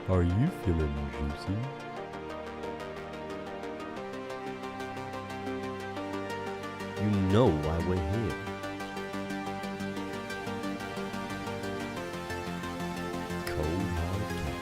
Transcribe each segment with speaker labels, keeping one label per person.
Speaker 1: Are you feeling juicy? You know why we're here. Cold hard cash.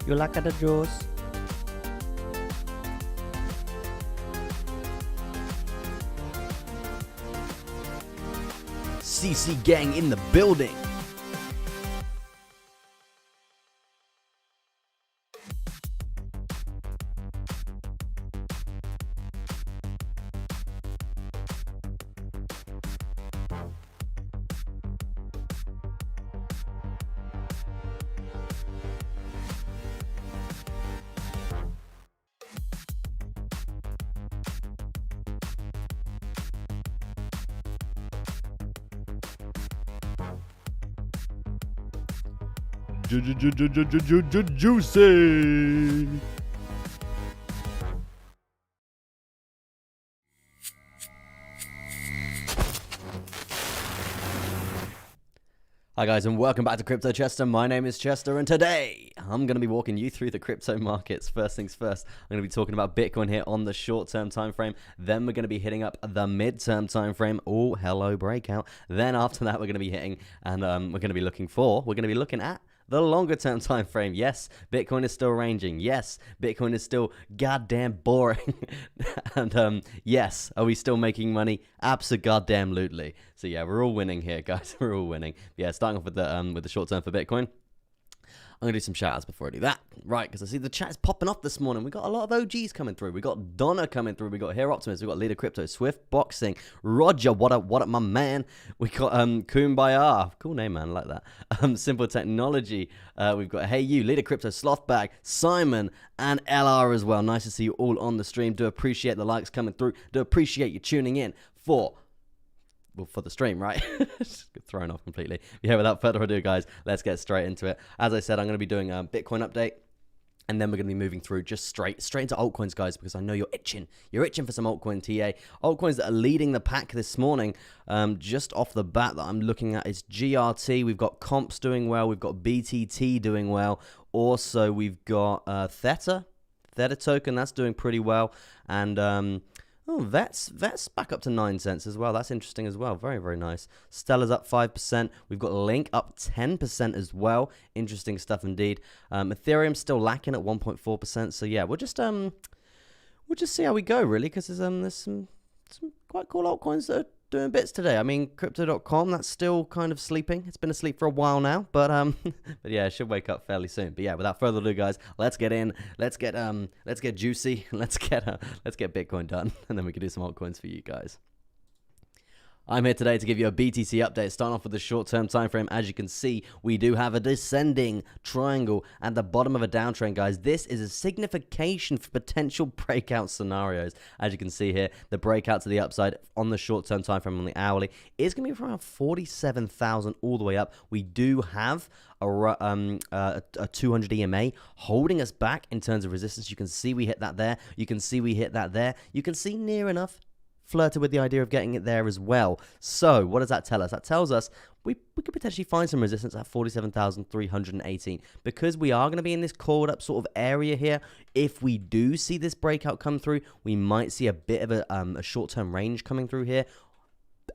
Speaker 1: You like the juice? CC gang in the building. Juicy. Hi guys and welcome back to Crypto Chester. My name is Chester and today I'm going to be walking you through the crypto markets. First things first, I'm going to be talking about Bitcoin here on the short-term time frame. Then we're going to be hitting up the mid-term time frame. Oh, hello breakout. Then after that we're going to be hitting and we're going to be looking at the longer term time frame. Yes, Bitcoin is still ranging. Yes, Bitcoin is still goddamn boring. And yes, are we still making money? Abso-goddamn-lutely. So yeah, we're all winning here, guys. We're all winning. Yeah, starting off with the short term for Bitcoin. I'm going to do some shout outs before I do that. Right, because I see the chat is popping off this morning. We got a lot of OGs coming through. We got Donna coming through. We got Here Optimist. We got Leader Crypto, Swift Boxing, Roger, what up, my man. We got Kumbaya. Cool name, man. I like that. Simple Technology. We've got Hey You, Leader Crypto, Slothbag, Simon, and LR as well. Nice to see you all on the stream. Do appreciate the likes coming through. Do appreciate you tuning in for the stream, right? Just thrown off completely. Yeah, without further ado, guys, let's get straight into it. As I said, I'm going to be doing a Bitcoin update, and then we're going to be moving through just straight into altcoins, guys, because I know you're itching. You're itching for some altcoin TA. Altcoins that are leading the pack this morning, just off the bat that I'm looking at is GRT. We've got Comps doing well. We've got BTT doing well. Also, we've got Theta token. That's doing pretty well. And oh, Vet's back up to 9 cents as well. That's interesting as well. Very, very nice. Stellar's up 5%. We've got Link up 10% as well. Interesting stuff indeed. Ethereum's still lacking at 1.4%. So yeah, we'll just see how we go really, because there's some quite cool altcoins that are doing bits today. I mean, Crypto.com, that's still kind of sleeping. It's been asleep for a while now, but but yeah, it should wake up fairly soon. But yeah, without further ado, guys, let's get in. Let's get juicy. Let's get Bitcoin done, and then we can do some altcoins for you guys. I'm here today to give you a BTC update. Starting off with the short-term time frame. As you can see, we do have a descending triangle at the bottom of a downtrend, guys. This is a signification for potential breakout scenarios. As you can see here, the breakout to the upside on the short-term time frame on the hourly is going to be from around 47,000 all the way up. We do have a 200 EMA holding us back in terms of resistance. You can see we hit that there. You can see we hit that there. You can see near enough flirted with the idea of getting it there as well. So what does that tell us? That tells us we could potentially find some resistance at 47,318 because we are going to be in this coiled up sort of area here. If we do see this breakout come through, we might see a bit of a short-term range coming through here.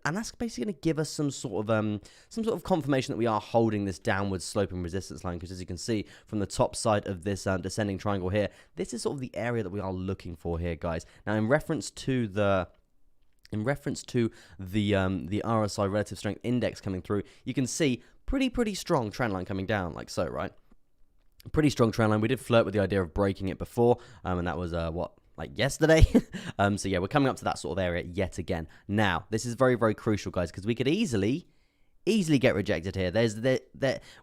Speaker 1: And that's basically going to give us some sort of confirmation that we are holding this downward sloping resistance line, because as you can see from the top side of this descending triangle here, this is sort of the area that we are looking for here, guys. Now, in reference to the RSI relative strength index coming through, you can see pretty strong trend line coming down like so, right? Pretty strong trend line. We did flirt with the idea of breaking it before, and that was like yesterday. So yeah, we're coming up to that sort of area yet again. Now, this is very crucial, guys, because we could easily get rejected here.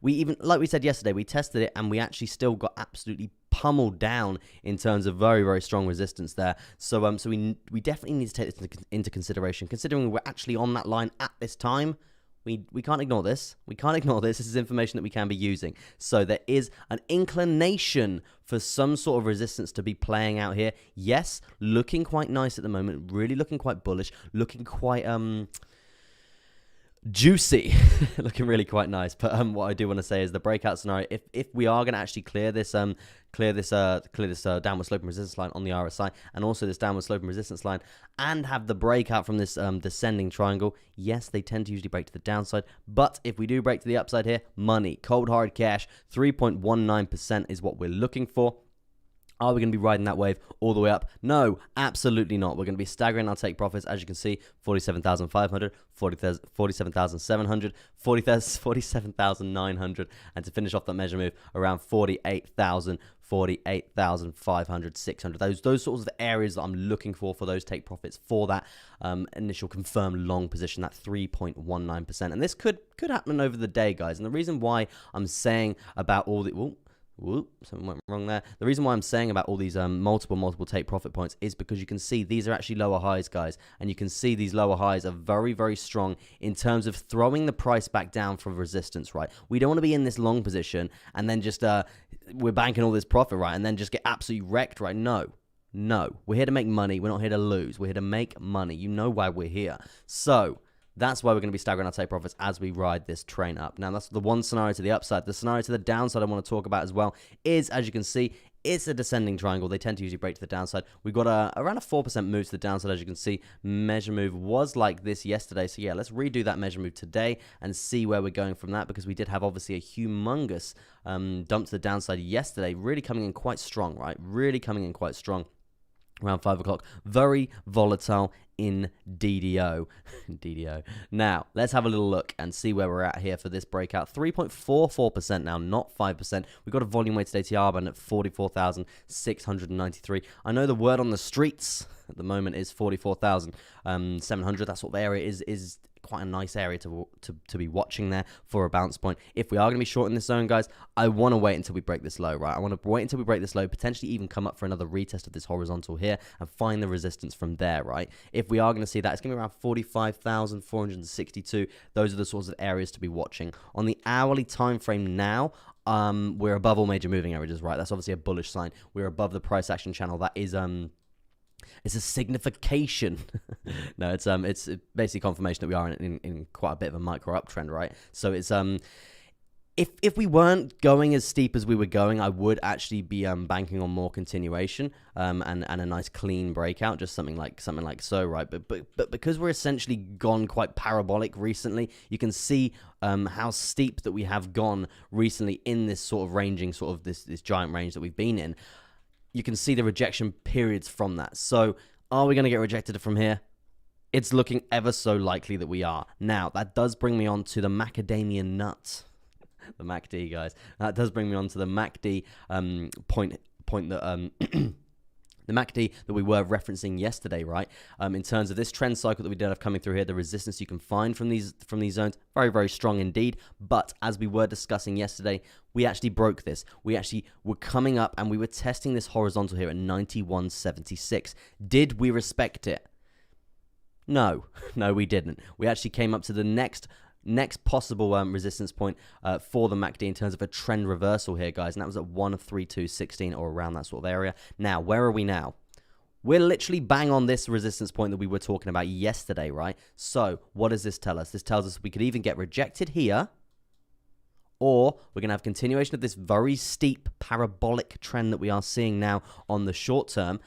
Speaker 1: We even, like we said yesterday, we tested it and we actually still got absolutely pummeled down in terms of very strong resistance there. So we definitely need to take this into consideration, considering we're actually on that line at this time. We can't ignore this. We can't ignore this. This is information that we can be using. So there is an inclination for some sort of resistance to be playing out here. Yes, looking quite nice at the moment. Really looking quite bullish. Looking quite juicy. Looking really quite nice. But what I do want to say is the breakout scenario, if we are going to actually clear this downward sloping resistance line on the RSI, and also this downward sloping resistance line, and have the breakout from this descending triangle, yes, they tend to usually break to the downside. But if we do break to the upside here, money, cold hard cash, 3.19% is what we're looking for. Are we going to be riding that wave all the way up? No, absolutely not. We're going to be staggering our take profits. As you can see, 47,500, 47,700, 47,900, and to finish off that measure move, around 48,000, 48,500, 600. Those sorts of areas that I'm looking for those take profits for that initial confirmed long position, that 3.19%. And this could happen over the day, guys. And the reason why I'm saying about all the... something went wrong there. The reason why I'm saying about all these multiple take profit points is because you can see these are actually lower highs, guys, and you can see these lower highs are very strong in terms of throwing the price back down for resistance, right? We don't want to be in this long position and then just we're banking all this profit, right, and then just get absolutely wrecked, right? No, we're here to make money. We're not here to lose. We're here to make money. You know why we're here. So that's why we're going to be staggering our take profits as we ride this train up. Now, that's the one scenario to the upside. The scenario to the downside I want to talk about as well is, as you can see, it's a descending triangle. They tend to usually break to the downside. We've got around a 4% move to the downside, as you can see. Measure move was like this yesterday. So, yeah, let's redo that measure move today and see where we're going from that, because we did have, obviously, a humongous dump to the downside yesterday, really coming in quite strong, right? Really coming in quite strong. Around 5 o'clock. Very volatile in DDO. DDO. Now, let's have a little look and see where we're at here for this breakout. 3.44% now, not 5%. We've got a volume weighted ATR band at 44,693. I know the word on the streets at the moment is 44,700. That sort of area is quite a nice area to be watching there for a bounce point. If we are going to be short in this zone, guys, I want to wait until we break this low, right? I want to wait until we break this low, potentially even come up for another retest of this horizontal here and find the resistance from there, right? If we are going to see that, it's going to be around 45,462. Those are the sorts of areas to be watching. On the hourly time frame now, we're above all major moving averages, right? That's obviously a bullish sign. We're above the price action channel. That is it's a signification. No, it's basically confirmation that we are in quite a bit of a micro uptrend, right? So it's if we weren't going as steep as we were going, I would actually be banking on more continuation and a nice clean breakout, just something like so, right? But because we're essentially gone quite parabolic recently, you can see how steep that we have gone recently in this sort of ranging, sort of this giant range that we've been in. You can see the rejection periods from that. So are we going to get rejected from here? It's looking ever so likely that we are. Now, that does bring me on to the macadamia nut. The MACD, guys. That does bring me on to the MACD point that... the MACD that we were referencing yesterday, right? In terms of this trend cycle that we did have coming through here, the resistance you can find from these zones, very strong indeed. But as we were discussing yesterday, we actually broke this. We actually were coming up and we were testing this horizontal here at 91.76. Did we respect it? No, we didn't. We actually came up to the next possible resistance point for the MACD in terms of a trend reversal here, guys, and that was at 132.16 or around that sort of area. Now, where are we now? We're literally bang on this resistance point that we were talking about yesterday, right? So what does this tell us? This tells us we could even get rejected here, or we're going to have continuation of this very steep parabolic trend that we are seeing now on the short term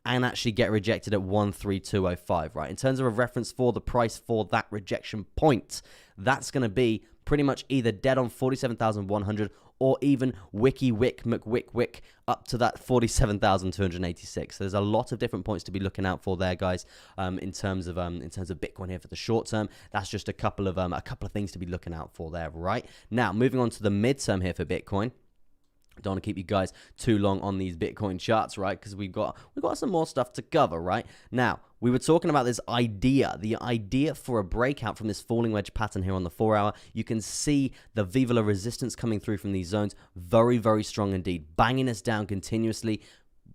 Speaker 1: and actually get rejected at 13205, right? In terms of a reference for the price for that rejection point, that's going to be pretty much either dead on 47,100 or even wicky wick McWick up to that 47,286. So there's a lot of different points to be looking out for there, guys. In terms of Bitcoin here for the short term, that's just a couple of things to be looking out for there, right? Now moving on to the midterm here for Bitcoin. Don't want to keep you guys too long on these Bitcoin charts, right? Because we've got some more stuff to cover, right? Now, we were talking about this idea, the idea for a breakout from this falling wedge pattern here on the 4 hour. You can see the Viva La resistance coming through from these zones. Very, very strong indeed. Banging us down continuously.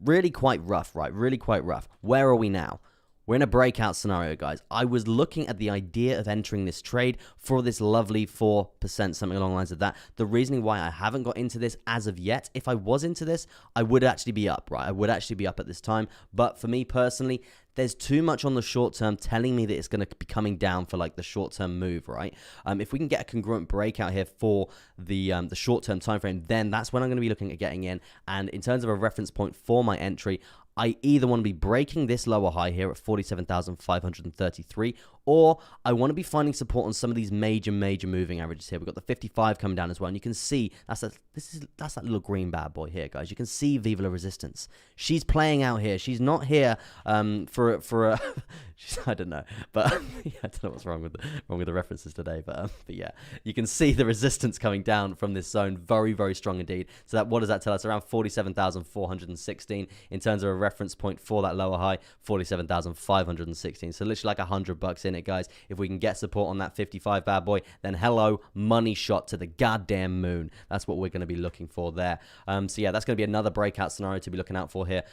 Speaker 1: Really quite rough, right? Really quite rough. Where are we now? We're in a breakout scenario, guys. I was looking at the idea of entering this trade for this lovely 4%, something along the lines of that. The reasoning why I haven't got into this as of yet, if I was into this, I would actually be up, right? I would actually be up at this time. But for me personally, there's too much on the short term telling me that it's going to be coming down for like the short term move, right? If we can get a congruent breakout here for the short term time frame, then that's when I'm going to be looking at getting in. And in terms of a reference point for my entry, I either want to be breaking this lower high here at 47,533, or I want to be finding support on some of these major moving averages here. We've got the 55 coming down as well, and you can see that's that little green bad boy here, guys. You can see Viva La resistance. She's playing out here. She's not here for a I don't know, but yeah, I don't know what's wrong with the references today, but yeah, you can see the resistance coming down from this zone. Very, very strong indeed. So that, what does that tell us? Around 47,416 in terms of a reference point for that lower high, 47,516. So literally like $100 in it, guys. If we can get support on that 55 bad boy, then hello, money shot to the goddamn moon. That's what we're going to be looking for there. So yeah, that's going to be another breakout scenario to be looking out for here.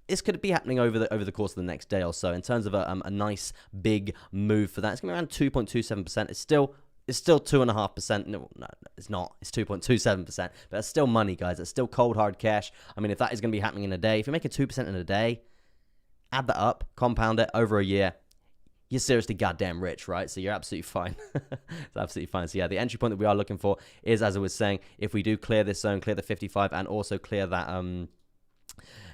Speaker 1: This could be happening over the course of the next day or so. In terms of a nice big move for that, it's going to be around 2.27%. It's still 2.5%. No, it's not. It's 2.27%. But that's still money, guys. That's still cold hard cash. I mean, if that is going to be happening in a day, if you're making 2% in a day, add that up, compound it over a year, you're seriously goddamn rich, right? So you're absolutely fine. It's absolutely fine. So yeah, the entry point that we are looking for is, as I was saying, if we do clear this zone, clear the 55, and also clear that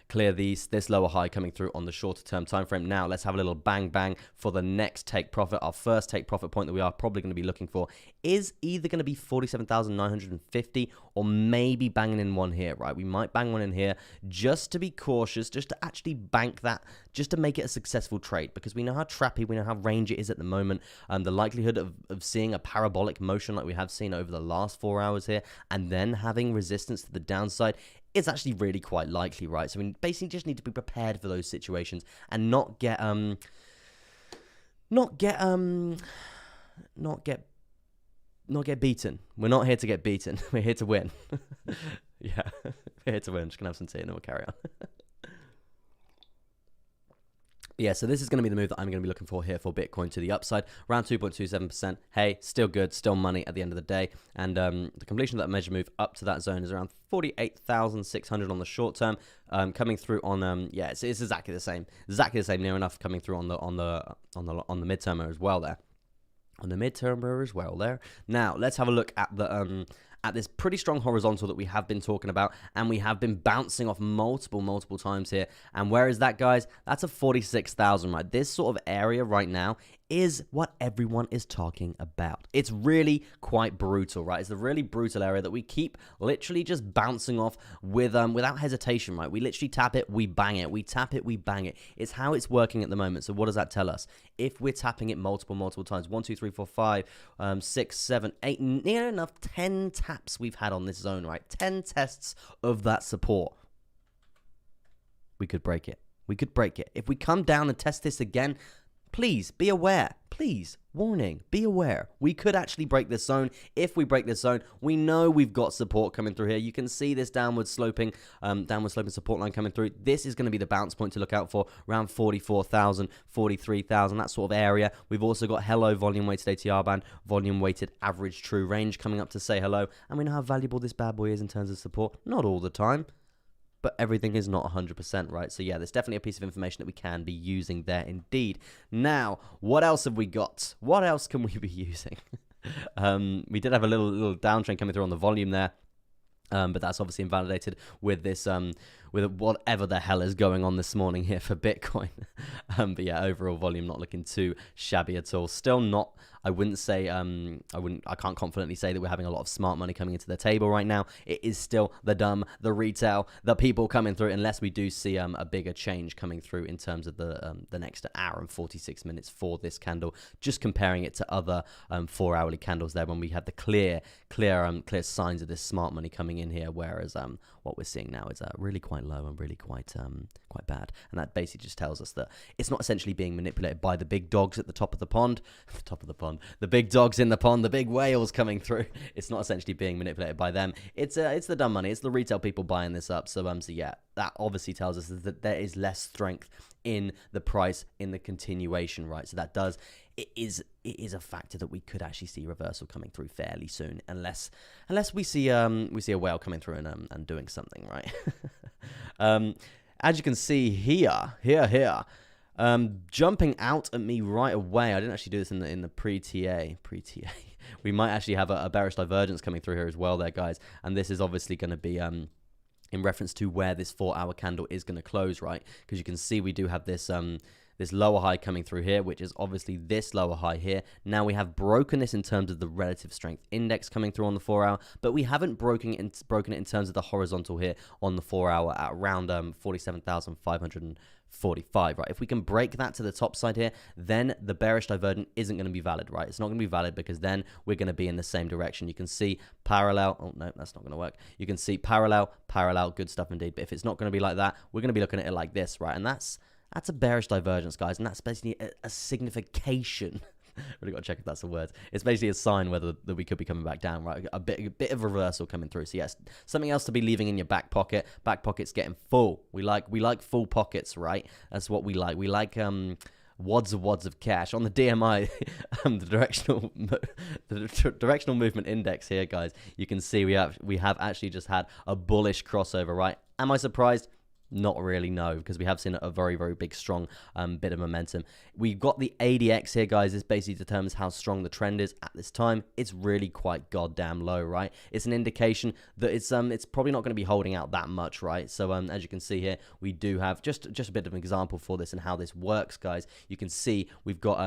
Speaker 1: clear this lower high coming through on the shorter term time frame. Now let's have a little bang for the next take profit. Our first take profit point that we are probably going to be looking for is either going to be 47,950 or maybe banging in one here, right? We might bang one in here just to be cautious, just to actually bank that, just to make it a successful trade, because we know how trappy, we know how range it is at the moment. The likelihood of seeing a parabolic motion like we have seen over the last 4 hours here and then having resistance to the downside, it's actually really quite likely, right? So we basically just need to be prepared for those situations and not get beaten. We're not here to get beaten. We're here to win. Yeah, we're here to win. I'm just gonna have some tea and then we'll carry on. Yeah, so this is going to be the move that I'm going to be looking for here for Bitcoin to the upside, around 2.27%. Hey, still good, still money at the end of the day. And the completion of that measure move up to that zone is around 48,600 on the short term, coming through on yeah, it's exactly the same, near enough coming through on the midtermer as well there. On the midtermer as well there. Now let's have a look at the at this pretty strong horizontal that we have been talking about, and we have been bouncing off multiple times here. And where is that, guys? That's a 46,000, right? This sort of area right now is what everyone is talking about. It's really quite brutal, right? It's a really brutal area that we keep literally just bouncing off with without hesitation, right? We literally tap it, we bang it. We tap it, we bang it. It's how it's working at the moment. So what does that tell us? If we're tapping it multiple times, 1, 2, 3, 4, 5, 6, 7, 8, near enough 10 taps we've had on this zone, right? 10 tests of that support. We could break it. We could break it. If we come down and test this again, please be aware. Please, warning, be aware. We could actually break this zone. If we break this zone, we know we've got support coming through here. You can see this downward sloping support line coming through. This is going to be the bounce point to look out for, around 44,000, 43,000, that sort of area. We've also got hello volume weighted ATR band, volume weighted average true range coming up to say hello. And we know how valuable this bad boy is in terms of support. Not all the time, but everything is not 100%, right? So yeah, there's definitely a piece of information that we can be using there indeed. Now, what else have we got? What else can we be using? We did have a little downtrend coming through on the volume there. But that's obviously invalidated with this, with whatever the hell is going on this morning here for Bitcoin. But yeah, overall volume not looking too shabby at all. Still not, I wouldn't say, I can't confidently say that we're having a lot of smart money coming into the table right now. It is still the dumb, the retail, the people coming through, unless we do see a bigger change coming through in terms of the next hour and 46 minutes for this candle. Just comparing it to other 4-hourly candles there, when we had the clear signs of this smart money coming in here, whereas what we're seeing now is really quite low and really quite bad. And that basically just tells us that it's not essentially being manipulated by the big dogs at the top of the pond, the big dogs in the pond, the big whales coming through. It's not essentially being manipulated by them. It's the dumb money. It's the retail people buying this up. So yeah, that obviously tells us that there is less strength in the price in the continuation, right? So that does, it is a factor that we could actually see reversal coming through fairly soon, unless we see a whale coming through and doing something, right? As you can see here, jumping out at me right away. I didn't actually do this in the pre-TA. We might actually have a bearish divergence coming through here as well there, guys. And this is obviously going to be in reference to where this 4-hour candle is going to close, right? Because you can see we do have this this lower high coming through here, which is obviously this lower high here. Now we have broken this in terms of the relative strength index coming through on the 4-hour, but we haven't broken it in terms of the horizontal here on the 4-hour at around 47,545, right? If we can break that to the top side here, then the bearish divergence isn't going to be valid, right? It's not going to be valid because then we're going to be in the same direction. You can see parallel. Oh, no, that's not going to work. You can see parallel, good stuff indeed. But if it's not going to be like that, we're going to be looking at it like this, right? And that's a bearish divergence, guys, and that's basically a signification. Really got to check if that's a word. It's basically a sign whether that we could be coming back down, right? A bit of reversal coming through. So yes, something else to be leaving in your back pocket. Back pocket's getting full. We like full pockets, right? That's what we like. We like wads of cash on the DMI. The directional movement index here, guys. You can see we have actually just had a bullish crossover, right? Am I surprised? Not really, no, because we have seen a very, very big, strong bit of momentum. We've got the ADX here, guys. This basically determines how strong the trend is at this time. It's really quite goddamn low, right? It's an indication that it's probably not going to be holding out that much, right? So as you can see here, we do have just a bit of an example for this and how this works, guys. You can see we've got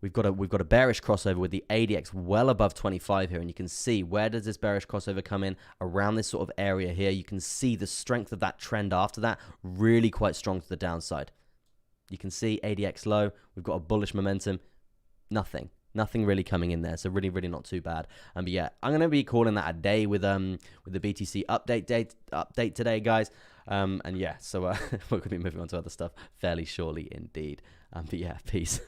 Speaker 1: We've got a bearish crossover with the ADX well above 25 here, and you can see where does this bearish crossover come in? Around this sort of area here. You can see the strength of that trend after that, really quite strong to the downside. You can see ADX low. We've got a bullish momentum. Nothing really coming in there, so really not too bad. But yeah, I'm gonna be calling that a day with the BTC update today, guys. And yeah, so we're gonna be moving on to other stuff fairly shortly indeed. But yeah, peace.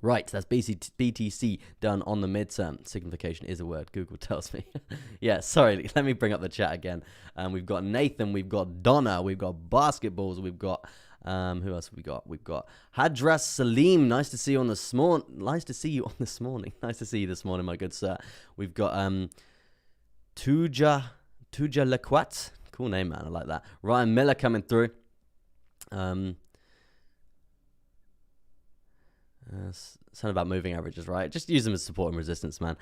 Speaker 1: Right, that's BTC done on the midterm. Signification is a word, Google tells me. Yeah, sorry, let me bring up the chat again. We've got Nathan, we've got Donna, we've got Basketballs, we've got, who else have we got? We've got Hadras Salim, nice to see you on this morning. Nice to see you this morning, my good sir. We've got Tuja Lequat, cool name, man, I like that. Ryan Miller coming through. Something about moving averages, right? Just use them as support and resistance, man.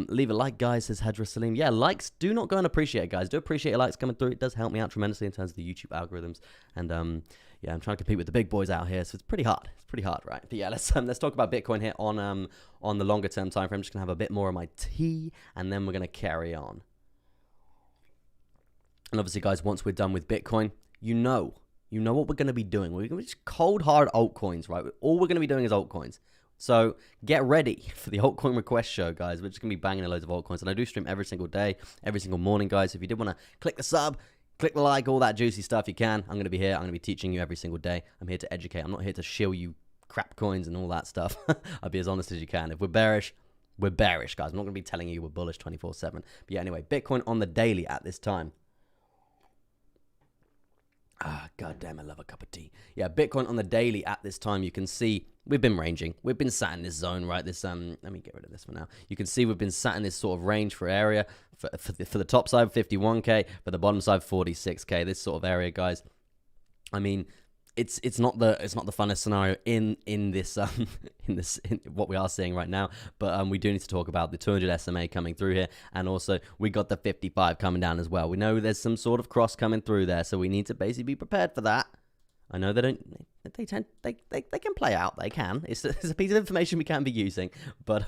Speaker 1: Leave a like, guys, says Hadra Salim. Yeah, likes do not go unappreciated, guys. Do appreciate your likes coming through. It does help me out tremendously in terms of the YouTube algorithms. And yeah, I'm trying to compete with the big boys out here, so it's pretty hard. It's pretty hard, right? But yeah, let's talk about Bitcoin here on the longer term time frame. I'm just gonna have a bit more of my tea, and then we're gonna carry on. And obviously, guys, once we're done with Bitcoin, you know what we're going to be doing. We're going to be just cold, hard altcoins, right? All we're going to be doing is altcoins. So get ready for the altcoin request show, guys. We're just going to be banging loads of altcoins. And I do stream every single day, every single morning, guys. If you did want to click the sub, click the like, all that juicy stuff, you can. I'm going to be here. I'm going to be teaching you every single day. I'm here to educate. I'm not here to shill you crap coins and all that stuff. I'll be as honest as you can. If we're bearish, guys. I'm not going to be telling you we're bullish 24/7. But yeah, anyway, Bitcoin on the daily at this time. God damn, I love a cup of tea. Yeah, Bitcoin on the daily at this time, you can see we've been ranging. We've been sat in this zone, right? This let me get rid of this for now. You can see we've been sat in this sort of range for area for the top side 51k, for the bottom side 46k. This sort of area, guys. I mean, it's not the funnest scenario in this in what we are seeing right now, but we do need to talk about the 200 SMA coming through here, and also we got the 55 coming down as well. We know there's some sort of cross coming through there, so we need to basically be prepared for that. I know they can play out. They can. It's a piece of information we can be using, but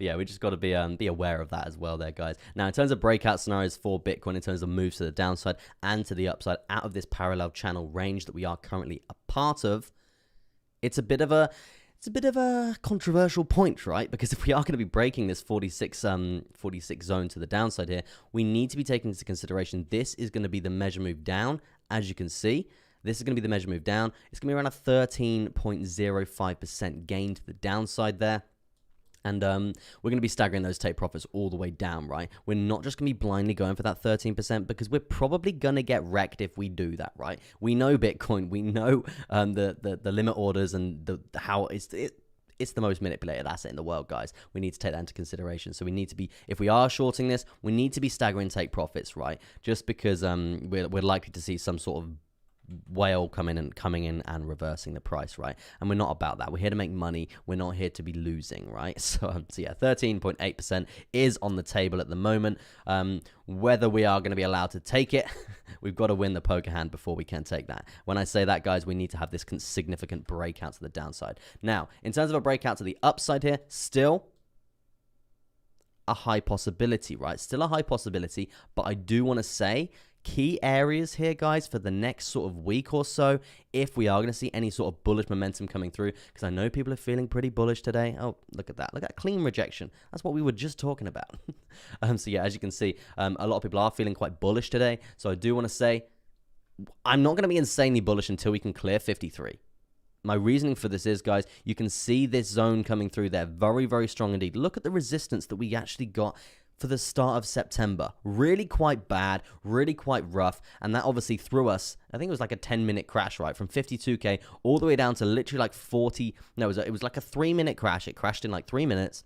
Speaker 1: yeah, we just got to be aware of that as well, there, guys. Now, in terms of breakout scenarios for Bitcoin, in terms of moves to the downside and to the upside out of this parallel channel range that we are currently a part of, it's a bit of a controversial point, right? Because if we are going to be breaking this 46 zone to the downside here, we need to be taking into consideration this is going to be the measure move down, as you can see. This is going to be the measure move down. It's going to be around a 13.05% gain to the downside there. And we're going to be staggering those take profits all the way down, right? We're not just going to be blindly going for that 13% because we're probably going to get wrecked if we do that, right? We know Bitcoin. We know the limit orders and how it's the most manipulated asset in the world, guys. We need to take that into consideration. So we need to be, if we are shorting this, we need to be staggering take profits, right? Just because we're likely to see some sort of whale coming in and reversing the price, right? And we're not about that. We're here to make money. We're not here to be losing, right? So yeah, 13.8% is on the table at the moment. Whether we are going to be allowed to take it, we've got to win the poker hand before we can take that. When I say that, guys, we need to have this significant breakout to the downside. Now, in terms of a breakout to the upside here, still a high possibility, right? Still a high possibility, but I do want to say key areas here, guys, for the next sort of week or so, if we are going to see any sort of bullish momentum coming through, because I know people are feeling pretty bullish today. Oh, look at that. Look at that clean rejection. That's what we were just talking about. So yeah, as you can see, a lot of people are feeling quite bullish today. So I do want to say, I'm not going to be insanely bullish until we can clear 53. My reasoning for this is, guys, you can see this zone coming through there. Very, very strong indeed. Look at the resistance that we actually got for the start of September. Really quite bad, really quite rough, and that obviously threw us, I think it was like a 10-minute crash, right? From 52K all the way down to literally like 40, no, it was like a 3-minute crash. It crashed in like 3 minutes,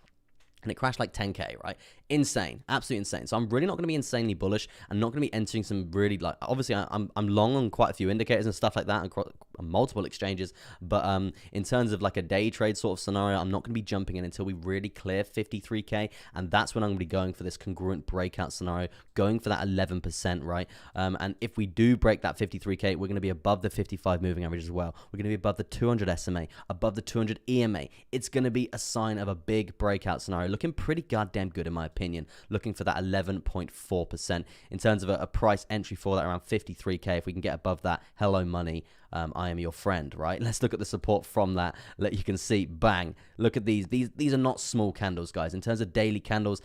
Speaker 1: and it crashed like 10K, right? Insane, absolutely insane. So I'm really not going to be insanely bullish. I'm not going to be entering some really, like, obviously I'm long on quite a few indicators and stuff like that on multiple exchanges, but in terms of like a day trade sort of scenario, I'm not going to be jumping in until we really clear 53K, and that's when I'm going to be going for this congruent breakout scenario, going for that 11%, right? And if we do break that 53K, we're going to be above the 55 moving average as well. We're going to be above the 200 SMA, above the 200 EMA. It's going to be a sign of a big breakout scenario, looking pretty goddamn good in my opinion, looking for that 11.4% in terms of a price entry for that around 53K. If we can get above that, hello money, I am your friend, right? Let's look at the support from that. You can see, bang, look at these are not small candles, guys. In terms of daily candles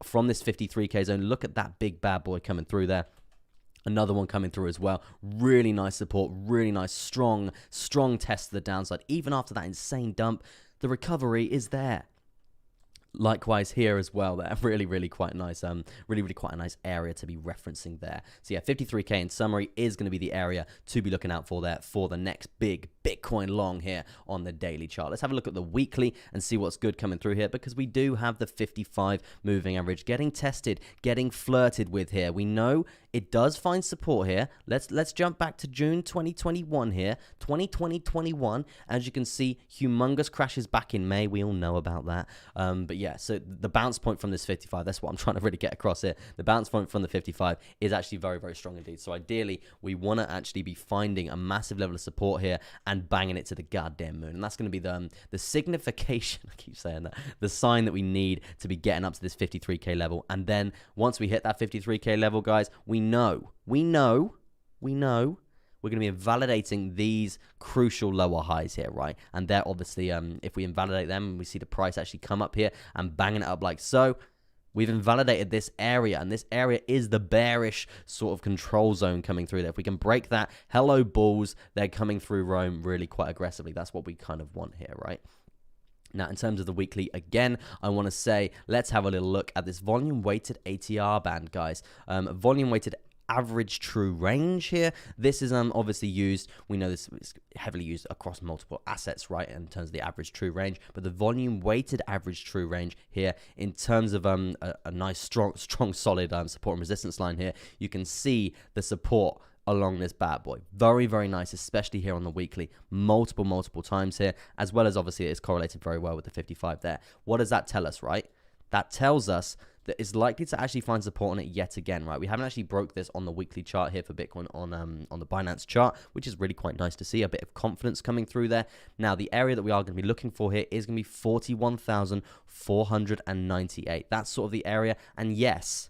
Speaker 1: from this 53K zone, look at that big bad boy coming through there. Another one coming through as well. Really nice support, really nice, strong test to the downside. Even after that insane dump, the recovery is there. Likewise here as well, there really quite nice, really quite a nice area to be referencing there. So yeah, 53K in summary is going to be the area to be looking out for there for the next big Bitcoin long here on the daily chart. Let's have a look at the weekly and see what's good coming through here, because we do have the 55 moving average getting tested, getting flirted with here. We know it does find support here. Let's jump back to June 2021 here, 2021. As you can see, humongous crashes back in May. We all know about that. But yeah, so the bounce point from this 55, that's what I'm trying to really get across here. The bounce point from the 55 is actually very strong indeed. So ideally, we want to actually be finding a massive level of support here and banging it to the goddamn moon. And that's going to be the signification, I keep saying that, the sign that we need to be getting up to this 53K level. And then once we hit that 53K level, guys, we know we're going to be invalidating these crucial lower highs here, right? And they're obviously, if we invalidate them, we see the price actually come up here and banging it up like so. We've invalidated this area, and this area is the bearish sort of control zone coming through there. If we can break that, hello bulls, they're coming through Rome really quite aggressively. That's what we kind of want here, right? Now, in terms of the weekly, again, I want to say, let's have a little look at this volume-weighted ATR band, guys. Volume-weighted average true range here. This is obviously used, we know this is heavily used across multiple assets, right, in terms of the average true range, but the volume weighted average true range here in terms of a nice strong solid support and resistance line here, you can see the support along this bad boy. Very, very nice, especially here on the weekly, multiple times here, as well as obviously it's correlated very well with the 55 there. What does that tell us, right? That tells us that it's likely to actually find support on it yet again, right? We haven't actually broke this on the weekly chart here for Bitcoin on the Binance chart, which is really quite nice to see. A bit of confidence coming through there. Now, the area that we are going to be looking for here is going to be 41,498. That's sort of the area. And yes,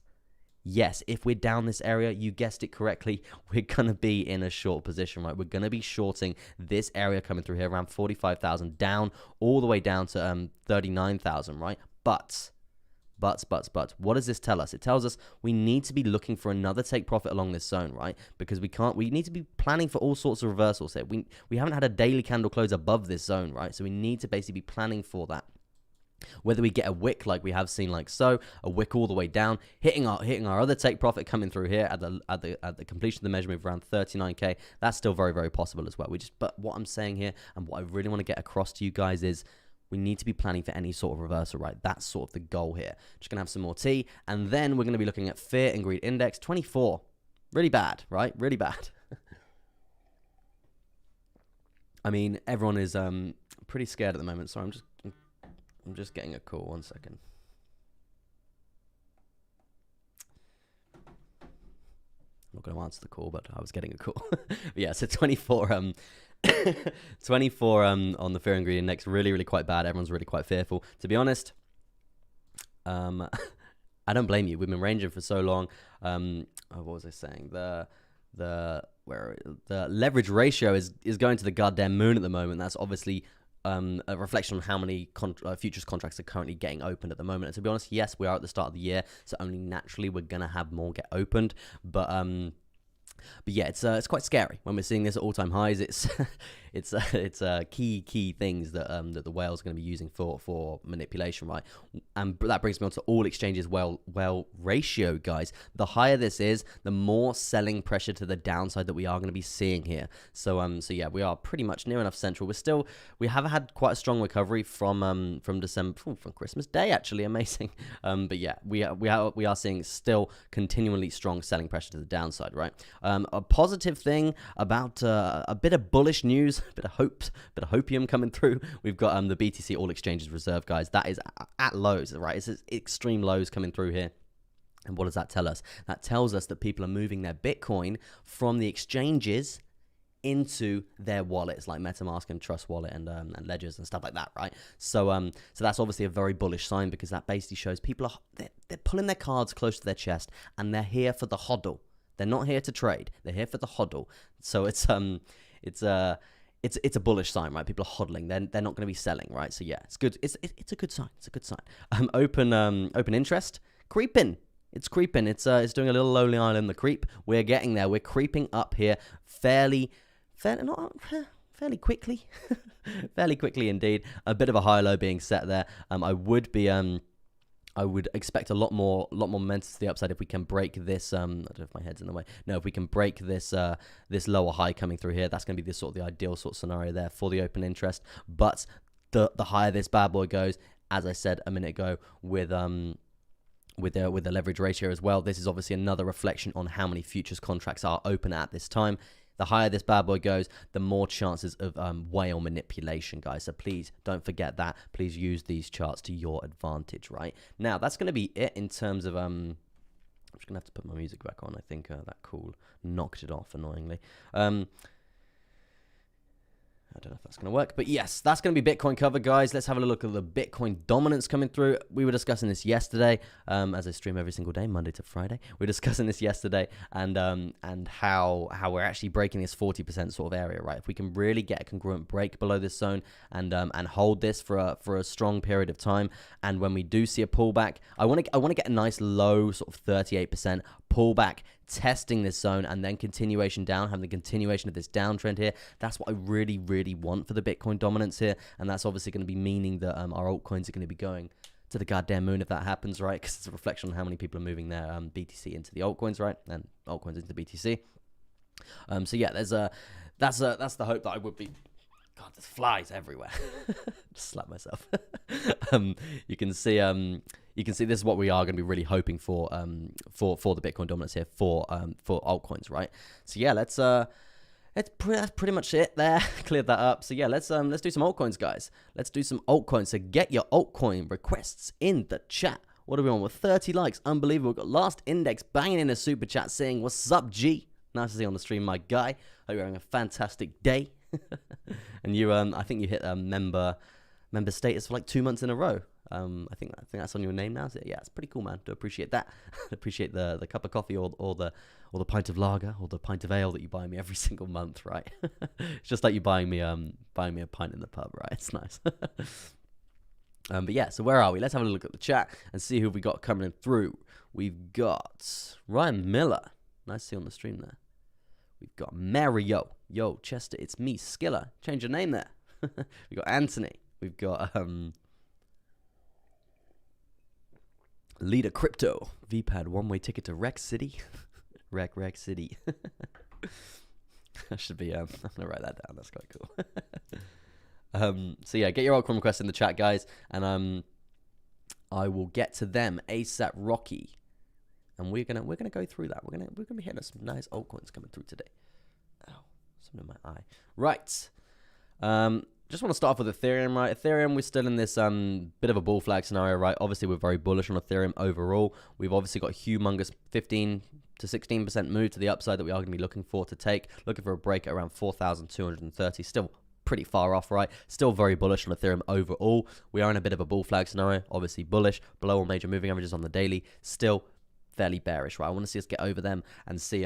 Speaker 1: if we're down this area, you guessed it correctly, we're going to be in a short position, right? We're going to be shorting this area coming through here around 45,000 down, all the way down to 39,000, right? But what does this tell us? It tells us we need to be looking for another take profit along this zone, right? Because we need to be planning for all sorts of reversals here. We haven't had a daily candle close above this zone, right? So we need to basically be planning for that. Whether we get a wick like we have seen like so, a wick all the way down, hitting our other take profit coming through here at the completion of the measurement of around 39k, that's still very, very possible as well. But what I'm saying here and what I really want to get across to you guys is we need to be planning for any sort of reversal, right? That's sort of the goal here. Just going to have some more tea. And then we're going to be looking at Fear and Greed Index, 24. Really bad, right? Really bad. I mean, everyone is pretty scared at the moment. Sorry, I'm just getting a call. 1 second. I'm not going to answer the call, but I was getting a call. But yeah, so 24... 24 on the Fear and Greed Index, really quite bad. Everyone's really quite fearful. To be honest, I don't blame you. We've been ranging for so long. What was I saying? The leverage ratio is going to the goddamn moon at the moment. That's obviously a reflection on how many futures contracts are currently getting opened at the moment. And to be honest, yes, we are at the start of the year, so only naturally we're gonna have more get opened. But yeah, it's quite scary when we're seeing this at all-time highs. It's key things that that the whale's going to be using for manipulation, right? And that brings me on to all exchanges well ratio, guys. The higher this is, the more selling pressure to the downside that we are going to be seeing here. So yeah, we are pretty much near enough central. We have had quite a strong recovery from December, from Christmas Day, actually, amazing. But yeah, we are seeing still continually strong selling pressure to the downside, right? A positive thing about a bit of bullish news, a bit of hopium coming through. We've got the BTC All Exchanges Reserve, guys. That is at lows, right? It's extreme lows coming through here. And what does that tell us? That tells us that people are moving their Bitcoin from the exchanges into their wallets like MetaMask and Trust Wallet and Ledgers and stuff like that, right? So that's obviously a very bullish sign, because that basically shows people they're pulling their cards close to their chest and they're here for the hodl. They're not here to trade. They're here for the hodl. So it's a bullish sign, right? People are hodling. They're not going to be selling, right? So yeah, it's good. It's a good sign. It's a good sign. Open interest creeping. It's creeping. It's doing a little Lonely Island, the creep. We're getting there. We're creeping up here fairly quickly. Fairly quickly indeed. A bit of a high low being set there. I would expect a lot more momentum to the upside if we can break this. I don't know if my head's in the way. No, if we can break this this lower high coming through here, that's going to be the ideal sort of scenario there for the open interest. But the higher this bad boy goes, as I said a minute ago, with the leverage ratio as well, this is obviously another reflection on how many futures contracts are open at this time. The higher this bad boy goes, the more chances of whale manipulation, guys. So please don't forget that. Please use these charts to your advantage, right? Now, that's going to be it in terms of... I'm just going to have to put my music back on. I think that call knocked it off, annoyingly. I don't know if that's going to work, but yes, that's going to be Bitcoin cover, guys. Let's have a look at the Bitcoin dominance coming through. We were discussing this yesterday, as I stream every single day, Monday to Friday. We were discussing this yesterday, and how we're actually breaking this 40% sort of area, right? If we can really get a congruent break below this zone and hold this for a strong period of time, and when we do see a pullback, I want to get a nice low sort of 38% pullback, testing this zone, and then continuation down, having the continuation of this downtrend here. That's what I really want for the Bitcoin dominance here, and that's obviously going to be meaning that our altcoins are going to be going to the goddamn moon if that happens, right? Because it's a reflection on how many people are moving their BTC into the altcoins, right? And altcoins into BTC. So yeah, that's the hope that I would be. God, there's flies everywhere. Just slap myself. You can see this is what we are going to be really hoping for the Bitcoin dominance here for altcoins, right? So yeah, that's pretty much it there. Cleared that up. So yeah, let's do some altcoins, guys. Let's do some altcoins. So get your altcoin requests in the chat. What are we on with 30 likes? Unbelievable. We've got Last Index banging in a super chat saying, "What's up, G? Nice to see you on the stream, my guy. Hope you're having a fantastic day." And you, I think you hit member status for like 2 months in a row. I think that's on your name now. So yeah, it's pretty cool, man. Do appreciate that. Appreciate the cup of coffee or the pint of lager or the pint of ale that you buy me every single month, right? It's just like you buying me a pint in the pub, right? It's nice. But yeah, so where are we? Let's have a look at the chat and see who we got coming through. We've got Ryan Miller. Nice to see you on the stream there. We've got Mario. Yo, Chester, it's me, Skiller. Change your name there. We've got Anthony. We've got Leader Crypto. VPAD, one-way ticket to Rec City. Rec City. I should be, I'm going to write that down. That's quite cool. So yeah, get your altcoin requests in the chat, guys. And I will get to them ASAP Rocky. And we're gonna go through that. We're gonna be hitting some nice altcoins coming through today. Ow, something in my eye. Right. Just want to start off with Ethereum, right? Ethereum, we're still in this bit of a bull flag scenario, right? Obviously, we're very bullish on Ethereum overall. We've obviously got a humongous 15 to 16% move to the upside that we are going to be looking for to take. Looking for a break at around 4,230. Still pretty far off, right? Still very bullish on Ethereum overall. We are in a bit of a bull flag scenario. Obviously bullish, below all major moving averages on the daily. Still fairly bearish, right? I want to see us get over them and see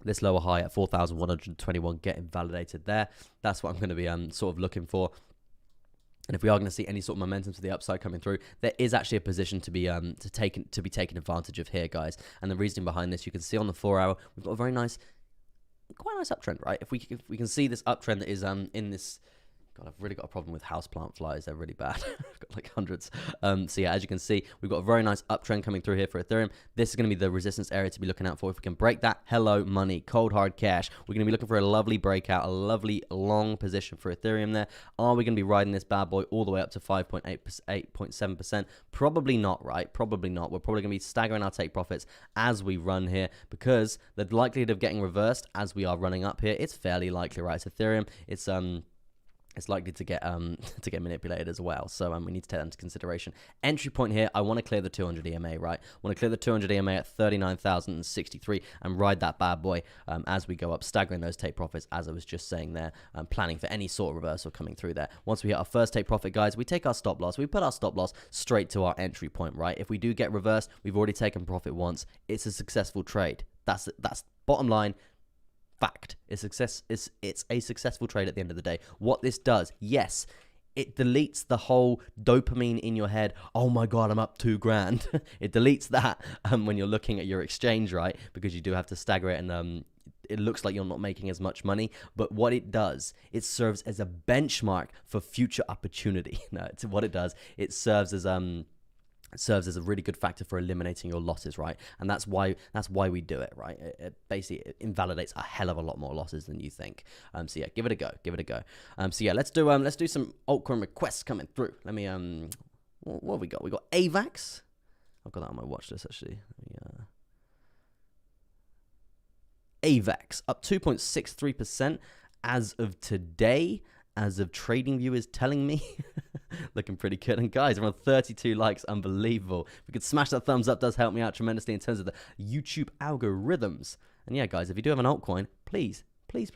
Speaker 1: this lower high at 4,121 getting validated there. That's what I'm going to be sort of looking for. And if we are going to see any sort of momentum to the upside coming through, there is actually a position to be taken advantage of here, guys. And the reasoning behind this, you can see on the 4 hour, we've got a very nice, quite nice uptrend, right? If we can see this uptrend that is in this. God, I've really got a problem with houseplant flies. They're really bad. I've got like hundreds. So yeah, as you can see, we've got a very nice uptrend coming through here for Ethereum. This is going to be the resistance area to be looking out for. If we can break that, hello money, cold hard cash. We're going to be looking for a lovely breakout, a lovely long position for Ethereum there. Are we going to be riding this bad boy all the way up to 5.8.7%? Probably not, right? Probably not. We're probably going to be staggering our take profits as we run here because the likelihood of getting reversed as we are running up here, it's fairly likely, right? It's Ethereum. It's likely to get manipulated as well. So we need to take that into consideration. Entry point here, I want to clear the 200 EMA, right? I want to clear the 200 EMA at 39,063 and ride that bad boy as we go up, staggering those take profits, as I was just saying there, planning for any sort of reversal coming through there. Once we hit our first take profit, guys, we take our stop loss. We put our stop loss straight to our entry point, right? If we do get reversed, we've already taken profit once. It's a successful trade. That's bottom line. Fact. It's a successful trade at the end of the day. What this does, yes, it deletes the whole dopamine in your head. Oh my God, I'm up $2,000. It deletes that when you're looking at your exchange, right? Because you do have to stagger it and it looks like you're not making as much money. But what it does, it serves as a benchmark for future opportunity. No, it's what it does. It serves as a really good factor for eliminating your losses, right? And that's why we do it, right? It basically invalidates a hell of a lot more losses than you think. So yeah, give it a go. So yeah, let's do some altcoin requests coming through. Let me what have we got? We got AVAX. I've got that on my watch list actually. AVAX up 2.63% as of today. As of TradingView is telling me. Looking pretty good. And guys, around 32 likes. Unbelievable. If we could smash that thumbs up, does help me out tremendously in terms of the YouTube algorithms. And yeah, guys, if you do have an altcoin, please put it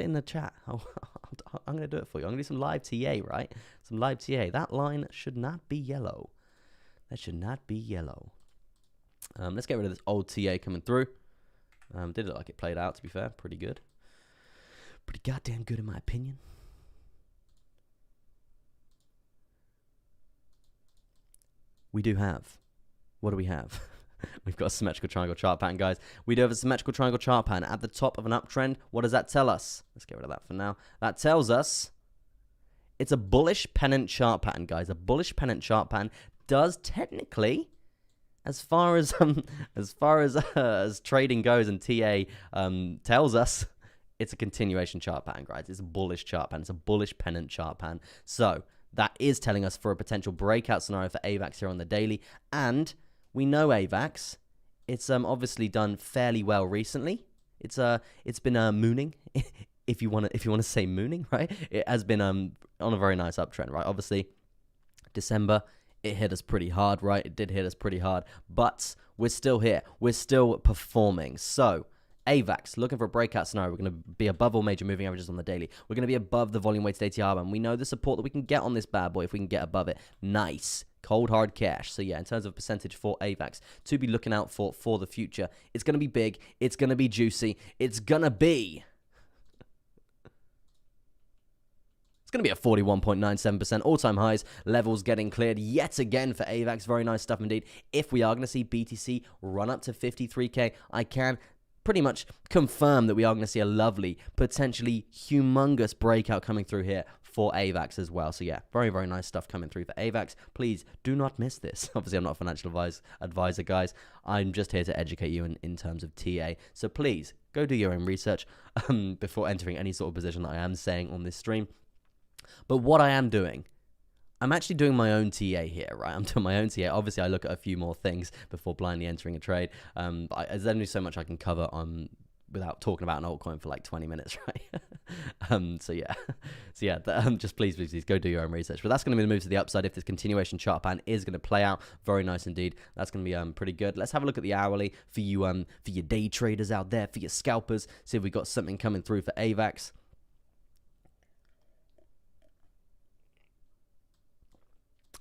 Speaker 1: in the chat. I'm going to do it for you. I'm going to do some live TA, right? Some live TA. That line should not be yellow. That should not be yellow. Let's get rid of this old TA coming through. Did look like it played out, to be fair. Pretty good. Pretty goddamn good in my opinion. We do have. What do we have? We've got a symmetrical triangle chart pattern, guys. We do have a symmetrical triangle chart pattern at the top of an uptrend. What does that tell us? Let's get rid of that for now. That tells us It's a bullish pennant chart pattern, guys. A bullish pennant chart pattern does technically, as far as as trading goes and TA tells us, it's a continuation chart pattern, guys. It's a bullish chart pattern. It's a bullish pennant chart pattern. So that is telling us for a potential breakout scenario for AVAX here on the daily. And we know AVAX, it's obviously done fairly well recently. It's been mooning, if you want to say mooning, right? It has been on a very nice uptrend, right? Obviously, December, it hit us pretty hard, right? It did hit us pretty hard, but we're still here. We're still performing. So AVAX, looking for a breakout scenario. We're going to be above all major moving averages on the daily. We're going to be above the volume weighted ATR band. We know the support that we can get on this bad boy if we can get above it. Nice. Cold hard cash. So yeah, in terms of percentage for AVAX to be looking out for the future, it's going to be big. It's going to be juicy. It's going to be a 41.97% all-time highs. Levels getting cleared yet again for AVAX. Very nice stuff indeed. If we are going to see BTC run up to 53K, I can pretty much confirm that we are going to see a lovely, potentially humongous breakout coming through here for AVAX as well. So yeah, very, very nice stuff coming through for AVAX. Please do not miss this. Obviously, I'm not a financial advisor, guys. I'm just here to educate you in terms of TA. So please go do your own research before entering any sort of position that I am saying on this stream. But what I am doing, I'm actually doing my own TA here, right? I'm doing my own TA. Obviously, I look at a few more things before blindly entering a trade. There's only so much I can cover without talking about an altcoin for like 20 minutes, right? So yeah, just please go do your own research. But that's going to be the move to the upside if this continuation chart pattern is going to play out. Very nice indeed. That's going to be pretty good. Let's have a look at the hourly for you, for your day traders out there, for your scalpers. See if we got something coming through for AVAX.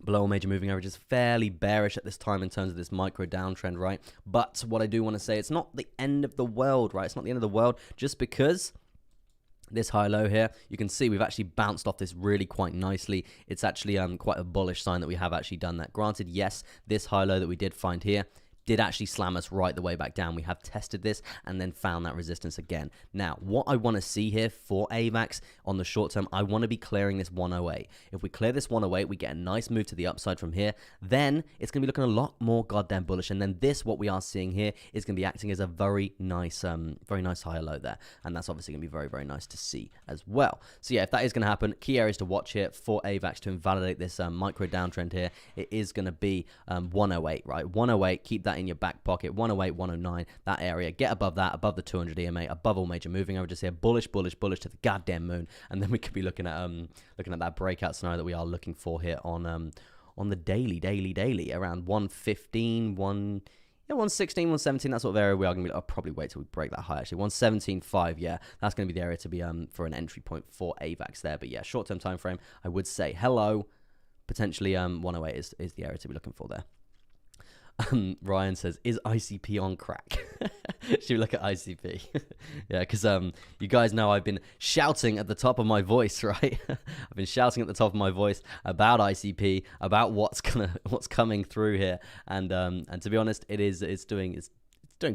Speaker 1: Below major moving averages, fairly bearish at this time in terms of this micro downtrend, right? But what I do want to say, it's not the end of the world, right? It's not the end of the world just because this high low here, you can see we've actually bounced off this really quite nicely. It's actually quite a bullish sign that we have actually done that. Granted, yes, this high low that we did find here did actually slam us right the way back down. We have tested this and then found that resistance again. Now, what I want to see here for AVAX on the short term, I want to be clearing this 108. If we clear this 108, we get a nice move to the upside from here. Then it's going to be looking a lot more goddamn bullish. And then this, what we are seeing here, is going to be acting as a very nice higher low there. And that's obviously going to be very, very nice to see as well. So yeah, if that is going to happen, key areas to watch here for AVAX to invalidate this micro downtrend here, it is going to be 108, right? 108, keep that in your back pocket. 108, 109, that area. Get above that, above the 200 EMA, above all major moving averages here. Bullish, bullish, bullish to the goddamn moon. And then we could be looking at that breakout scenario that we are looking for here on the daily around 115, 116, 117, that sort of area. We are going to be, I'll probably wait till we break that high actually. 117.5, yeah, that's going to be the area to be for an entry point for AVAX there. But yeah, short term time frame, I would say hello. Potentially 108 is the area to be looking for there. Ryan says, is ICP on crack? Should we look at ICP? Yeah, because you guys know I've been shouting at the top of my voice, right? I've been shouting at the top of my voice about ICP, about what's coming through here, and to be honest, it's doing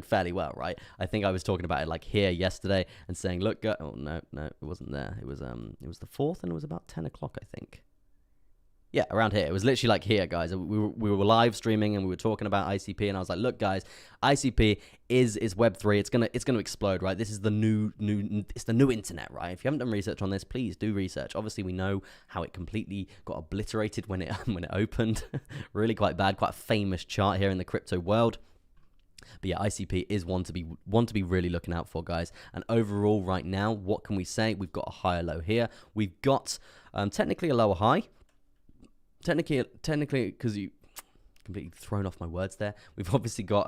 Speaker 1: fairly well, right? I think I was talking about it like here yesterday and saying, look, oh no, it wasn't there. It was the 4th, and it was about 10 o'clock, I think. Yeah, around here. It was literally like here, guys. We were live streaming and we were talking about ICP, and I was like, look, guys, ICP is Web3. It's gonna explode, right? This is the new internet, right? If you haven't done research on this, please do research. Obviously, we know how it completely got obliterated when it opened. Really quite bad, quite a famous chart here in the crypto world. But yeah, ICP is one to be really looking out for, guys. And overall, right now, what can we say? We've got a higher low here. We've got technically a lower high. Technically, because you completely thrown off my words there. We've obviously got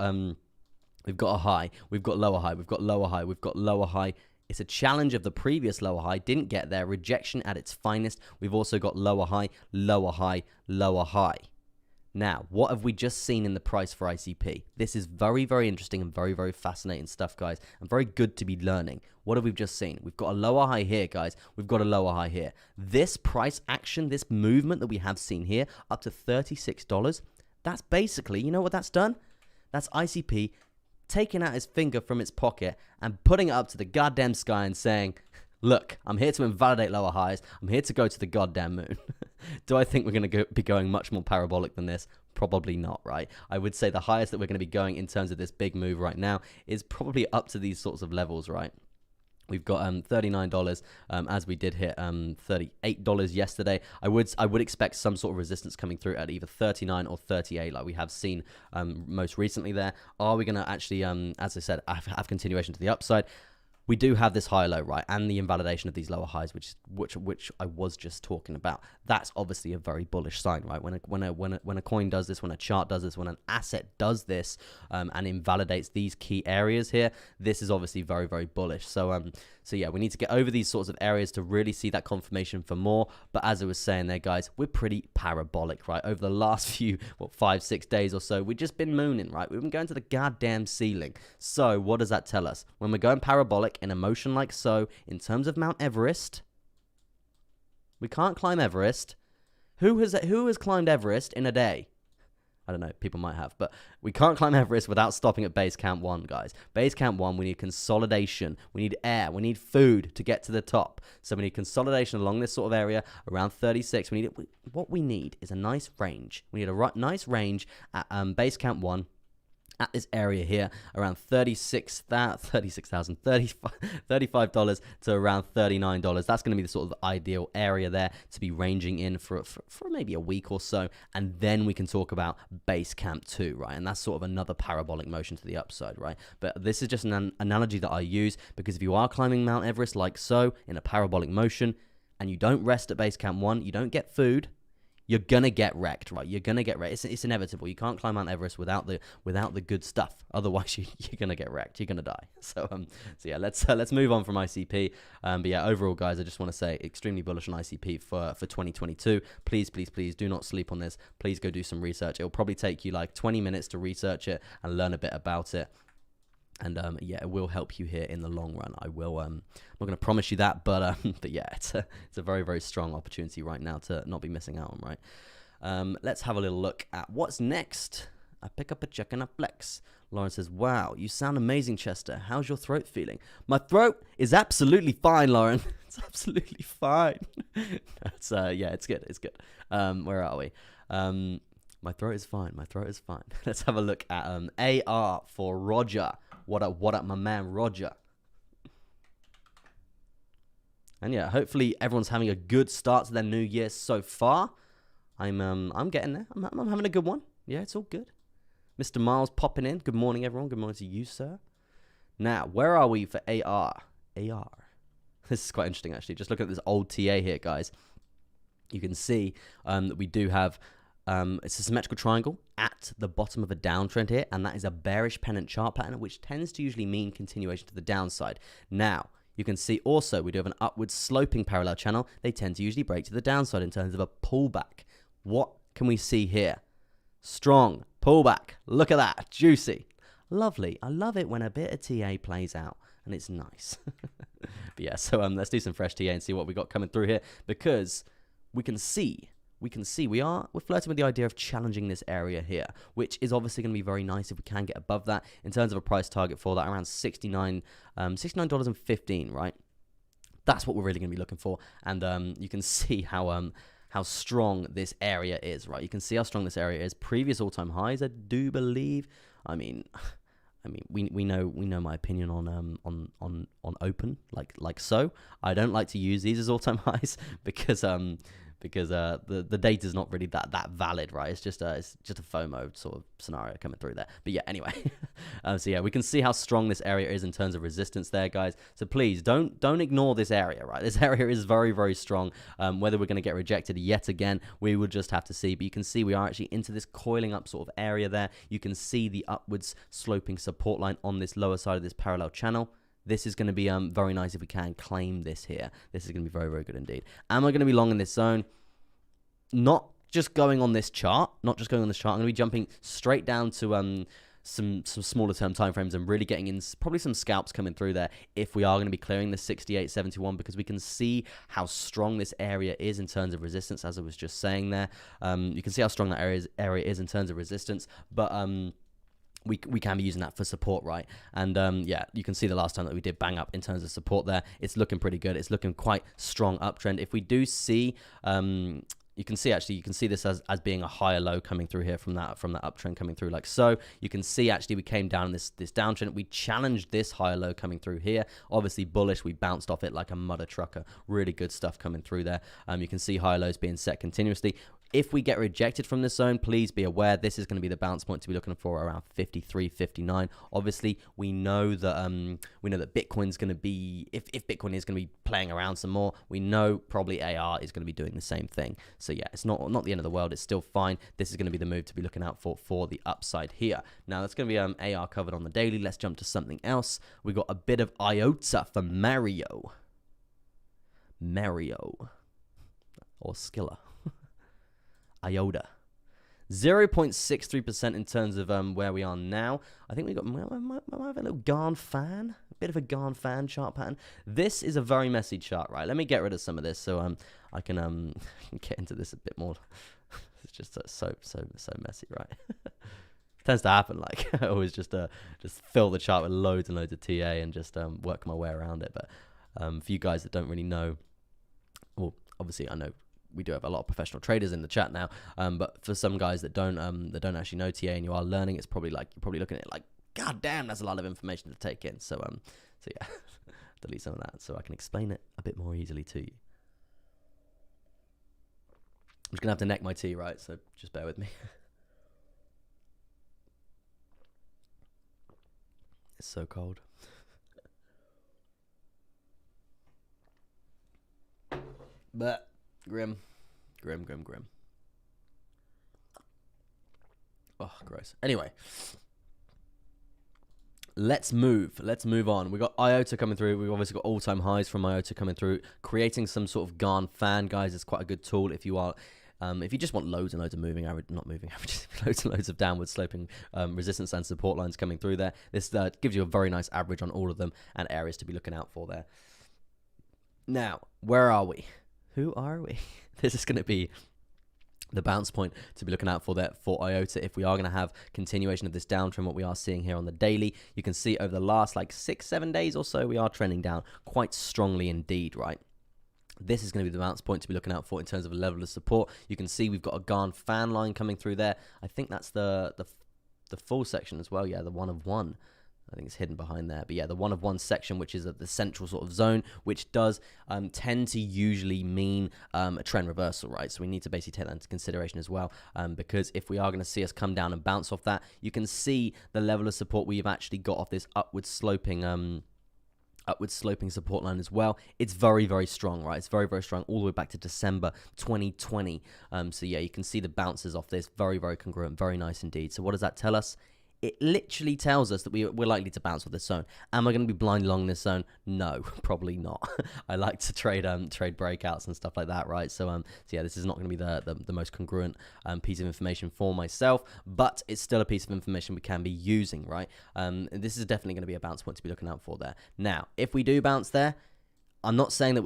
Speaker 1: we've got a high, we've got lower high, we've got lower high, we've got lower high. It's a challenge of the previous lower high, didn't get there. Rejection at its finest. We've also got lower high, lower high, lower high. Now, what have we just seen in the price for ICP? This is very, very interesting and very, very fascinating stuff, guys, and very good to be learning. What have we just seen? We've got a lower high here, guys. We've got a lower high here. This price action, this movement that we have seen here, up to $36, that's basically, you know what that's done? That's ICP taking out his finger from its pocket and putting it up to the goddamn sky and saying, Look, I'm here to invalidate lower highs. I'm here to go to the goddamn moon. Do I think we're going to be going much more parabolic than this? Probably not, right? I would say the highest that we're going to be going in terms of this big move right now is probably up to these sorts of levels, right? We've got $39 as we did hit $38 yesterday. I would expect some sort of resistance coming through at either 39 or 38 like we have seen most recently there. Are we going to actually, as I said, have continuation to the upside? We do have this high low, right, and the invalidation of these lower highs, which I was just talking about. That's obviously a very bullish sign, right? When a coin does this, when a chart does this, when an asset does this, and invalidates these key areas here, this is obviously very, very bullish. So yeah, we need to get over these sorts of areas to really see that confirmation for more. But as I was saying there, guys, we're pretty parabolic, right? Over the last few, 5-6 days or so, we've just been mooning, right? We've been going to the goddamn ceiling. So what does that tell us? When we're going parabolic in a motion like so, in terms of Mount Everest, we can't climb Everest. Who has climbed Everest in a day? I don't know, people might have, but we can't climb Everest without stopping at base camp 1, guys. Base camp 1, we need consolidation, we need air, we need food to get to the top. So we need consolidation along this sort of area around 36. What we need is a nice range. We need a nice range at base camp 1. At this area here, around $35 to around $39. That's going to be the sort of ideal area there to be ranging in for maybe a week or so. And then we can talk about base camp 2, right? And that's sort of another parabolic motion to the upside, right? But this is just an analogy that I use because if you are climbing Mount Everest like so in a parabolic motion and you don't rest at base camp 1, you don't get food, you're gonna get wrecked, right? You're gonna get wrecked. It's inevitable. You can't climb Mount Everest without the good stuff. Otherwise, you're gonna get wrecked. You're gonna die. So yeah, let's move on from ICP. But yeah, overall, guys, I just want to say extremely bullish on ICP for 2022. Please do not sleep on this. Please go do some research. It'll probably take you like 20 minutes to research it and learn a bit about it. And yeah, it will help you here in the long run. I'm not going to promise you that, but yeah, it's a very, very strong opportunity right now to not be missing out on, right? Let's have a little look at what's next. I pick up a check and a flex. Lauren says, wow, you sound amazing, Chester. How's your throat feeling? My throat is absolutely fine, Lauren. It's absolutely fine. Yeah, it's good. It's good. Where are we? My throat is fine. My throat is fine. Let's have a look at AR for Roger. What up, my man, Roger? And yeah, hopefully everyone's having a good start to their new year so far. I'm getting there. I'm having a good one. Yeah, it's all good. Mr. Miles popping in. Good morning, everyone. Good morning to you, sir. Now, where are we for AR? AR. This is quite interesting, actually. Just looking at this old TA here, guys. You can see that we do have... it's a symmetrical triangle at the bottom of a downtrend here, and that is a bearish pennant chart pattern, which tends to usually mean continuation to the downside. Now, you can see also we do have an upward sloping parallel channel. They tend to usually break to the downside in terms of a pullback. What can we see here? Strong pullback. Look at that. Juicy. Lovely. I love it when a bit of TA plays out, and it's nice. But yeah, so let's do some fresh TA and see what we got coming through here, because we can see we're flirting with the idea of challenging this area here, which is obviously going to be very nice if we can get above that in terms of a price target for that around $69.15, right? That's what we're really going to be looking for. And you can see how strong this area is, right? You can see how strong this area is. Previous all-time highs, I do believe. I mean, we know my opinion on open like so. I don't like to use these as all-time highs because the data is not really that valid, right? It's just a FOMO sort of scenario coming through there. But yeah, anyway, so yeah, we can see how strong this area is in terms of resistance there, guys. So please don't ignore this area, right? This area is very, very strong. Whether we're going to get rejected yet again, we will just have to see. But you can see we are actually into this coiling up sort of area there. You can see the upwards sloping support line on this lower side of this parallel channel. This is going to be very nice if we can claim this here. This is going to be very, very good indeed. Am I going to be long in this zone? Not just going on this chart. I'm going to be jumping straight down to some smaller term timeframes and really getting in probably some scalps coming through there if we are going to be clearing the 68.71, because we can see how strong this area is in terms of resistance, as I was just saying there. You can see how strong that area is in terms of resistance, but we can be using that for support, right? And yeah, you can see the last time that we did bang up in terms of support there. It's looking pretty good. It's looking quite strong uptrend. If we do see, you can see this as being a higher low coming through here from that uptrend coming through like so. You can see actually we came down this downtrend. We challenged this higher low coming through here. Obviously bullish. We bounced off it like a mother trucker. Really good stuff coming through there. You can see higher lows being set continuously. If we get rejected from this zone, please be aware this is going to be the bounce point to be looking for around 53, 59. Obviously, we know that Bitcoin's going to be, if Bitcoin is going to be playing around some more, we know probably AR is going to be doing the same thing. So yeah, it's not the end of the world. It's still fine. This is going to be the move to be looking out for the upside here. Now that's going to be AR covered on the daily. Let's jump to something else. We got a bit of IOTA for Mario or Skilla. IOTA, 0.63% in terms of where we are now. I think we might have a little Garn fan, a bit of a Garn fan chart pattern. This is a very messy chart, right? Let me get rid of some of this so I can get into this a bit more. It's just so messy, right? Tends to happen. Like I always just fill the chart with loads and loads of TA and just work my way around it. But for you guys that don't really know, well, obviously I know we do have a lot of professional traders in the chat now, but for some guys that don't actually know TA and you are learning, it's probably like you're probably looking at it like, god damn, that's a lot of information to take in. So yeah, delete some of that so I can explain it a bit more easily to you. I'm just gonna have to neck my tea, right? So just bear with me. It's so cold. But grim. Oh, gross. Anyway, let's move on. We got IOTA coming through. We've obviously got all-time highs from IOTA coming through, creating some sort of Garn fan, guys. It's quite a good tool if you are if you just want loads and loads of loads and loads of downward sloping resistance and support lines coming through there. This gives you a very nice average on all of them and areas to be looking out for there. Now, where are we? Who are we? This is going to be the bounce point to be looking out for there for IOTA. If we are going to have continuation of this downtrend, what we are seeing here on the daily, you can see over the last like 6-7 days or so, we are trending down quite strongly indeed, right? This is going to be the bounce point to be looking out for in terms of a level of support. You can see we've got a Garn fan line coming through there. I think that's the full section as well. Yeah, the 1 of 1. I think it's hidden behind there. But yeah, the 1 of 1 section, which is at the central sort of zone, which does tend to usually mean a trend reversal, right? So we need to basically take that into consideration as well, because if we are going to see us come down and bounce off that, you can see the level of support we've actually got off this upward sloping support line as well. It's very, very strong, right? It's very, very strong all the way back to December 2020. So yeah, you can see the bounces off this. Very, very congruent, very nice indeed. So what does that tell us? It literally tells us that we're likely to bounce with this zone. Am I going to be blind long this zone? No, probably not. I like to trade breakouts and stuff like that, right? So yeah, this is not going to be the most congruent piece of information for myself, but it's still a piece of information we can be using, right? This is definitely going to be a bounce point to be looking out for there. Now, if we do bounce there, I'm not saying that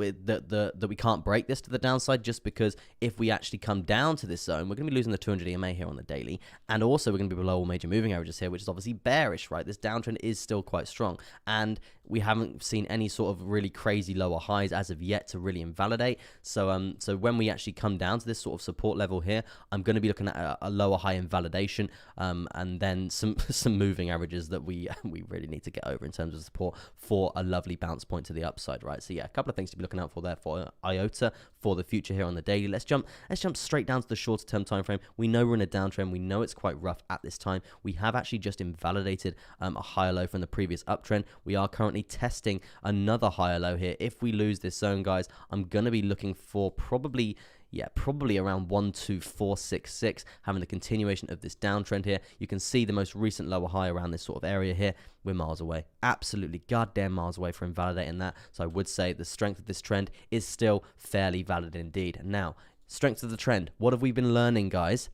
Speaker 1: we can't break this to the downside, just because if we actually come down to this zone, we're going to be losing the 200 EMA here on the daily, and also we're going to be below all major moving averages here, which is obviously bearish, right? This downtrend is still quite strong, and we haven't seen any sort of really crazy lower highs as of yet to really invalidate. So so when we actually come down to this sort of support level here, I'm going to be looking at a lower high invalidation, and then some moving averages that we really need to get over in terms of support for a lovely bounce point to the upside, right? So yeah, a couple of things to be looking out for there for IOTA for the future here on the daily. Let's jump straight down to the shorter term time frame. We know we're in a downtrend. We know it's quite rough at this time. We have actually just invalidated a higher low from the previous uptrend. We are currently testing another higher low here. If we lose this zone, guys, I'm gonna be looking for probably around 12466, having the continuation of this downtrend here. You can see the most recent lower high around this sort of area here. We're miles away, absolutely goddamn miles away from invalidating that. So I would say the strength of this trend is still fairly valid indeed. Now, strength of the trend, what have we been learning, guys?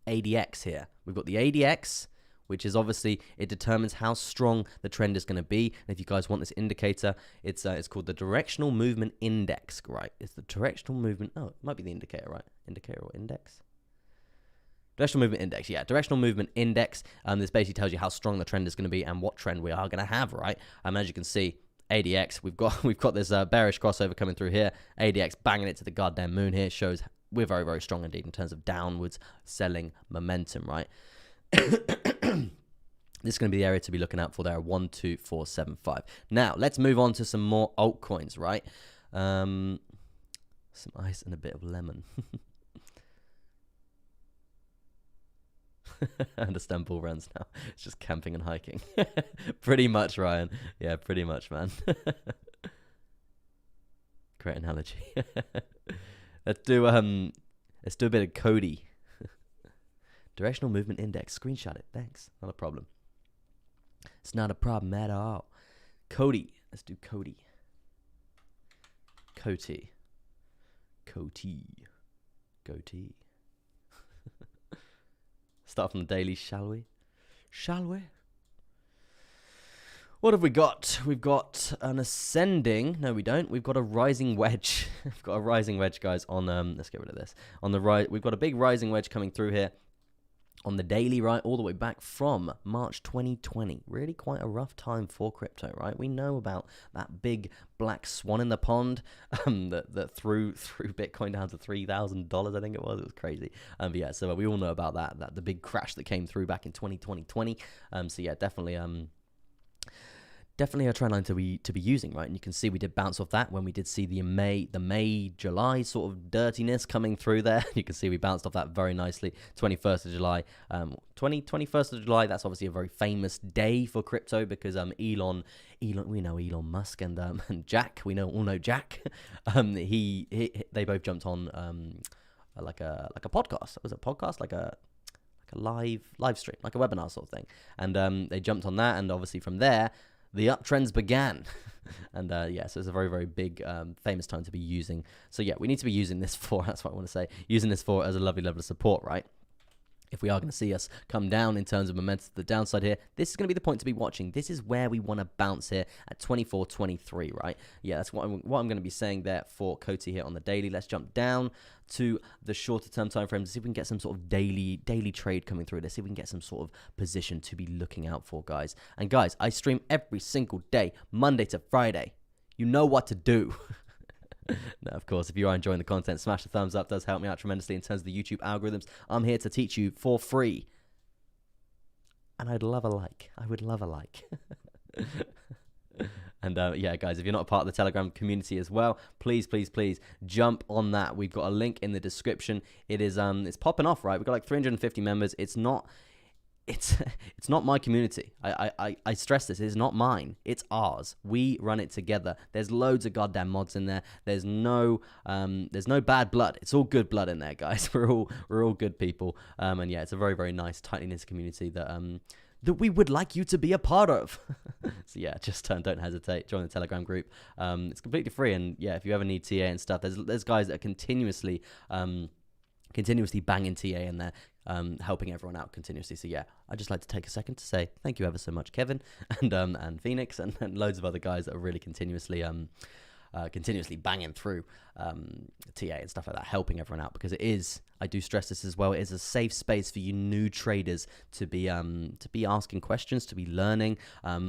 Speaker 1: ADX here. We've got the ADX, which is obviously, it determines how strong the trend is going to be. And if you guys want this indicator, it's called the Directional Movement Index, right? It's the Directional Movement, oh, it might be the indicator, right? Indicator or index? Directional movement index, yeah. Directional movement index. This basically tells you how strong the trend is going to be and what trend we are going to have, right? As you can see, ADX, we've got this bearish crossover coming through here. ADX banging it to the goddamn moon here shows we're very, very strong indeed in terms of downwards selling momentum, right? This is going to be the area to be looking out for there, 12475. Now, let's move on to some more altcoins, right? Some ice and a bit of lemon. I understand bull runs now. It's just camping and hiking. Pretty much, Ryan. Yeah, pretty much, man. Great analogy. Let's do a bit of Cody. Directional movement index. Screenshot it. Thanks. Not a problem. It's not a problem at all. Cody. Let's do Cody. Coty. Goatee. Start from the daily, shall we? Shall we? What have we got? We've got an ascending. No, we don't. We've got a rising wedge. We've got a rising wedge, guys, on let's get rid of this. On the right, we've got a big rising wedge coming through here on the daily, right, all the way back from March 2020. Really quite a rough time for crypto, right? We know about that big black swan in the pond that threw Bitcoin down to $3,000, I think it was. It was crazy. But yeah, so we all know about that the big crash that came through back in 2020. So yeah, definitely a trend line to be using, right? And you can see we did bounce off that when we did see the May July sort of dirtiness coming through there. You can see we bounced off that very nicely. 21st of July, 21st of July. That's obviously a very famous day for crypto because Elon, we know Elon Musk and Jack. We all know Jack. They both jumped on like a podcast. Was it a podcast? Like a live stream, like a webinar sort of thing. And they jumped on that, and obviously from there, the uptrends began. And yeah, so it's a very, very big, famous time to be using. So yeah, we need to be using this for, that's what I want to say, using this for as a lovely level of support, right? If we are going to see us come down in terms of momentum to the downside here, this is going to be the point to be watching. This is where we want to bounce here at 24.23, right? Yeah, that's what I'm going to be saying there for Coty here on the daily. Let's jump down to the shorter term time frame to see if we can get some sort of daily trade coming through. Let's see if we can get some sort of position to be looking out for, guys. And guys, I stream every single day, Monday to Friday. You know what to do. Now, of course, if you are enjoying the content, smash the thumbs up. It does help me out tremendously in terms of the YouTube algorithms. I'm here to teach you for free. And I'd love a like. I would love a like. And yeah, guys, if you're not a part of the Telegram community as well, please jump on that. We've got a link in the description. It is it's popping off, right? We've got like 350 members. It's not my community. I stress this. It's not mine. It's ours. We run it together. There's loads of goddamn mods in there. There's no bad blood. It's all good blood in there, guys. We're all good people. And yeah, it's a very, very nice, tightly knit community that we would like you to be a part of. So yeah, just don't hesitate. Join the Telegram group. It's completely free. And yeah, if you ever need TA and stuff, there's guys that are continuously banging TA in there. Helping everyone out continuously. So yeah, I'd just like to take a second to say thank you ever so much, Kevin, and Phoenix, and loads of other guys that are really continuously banging through TA and stuff like that, helping everyone out, because it is, I do stress this as well, it is a safe space for you new traders to be asking questions, to be learning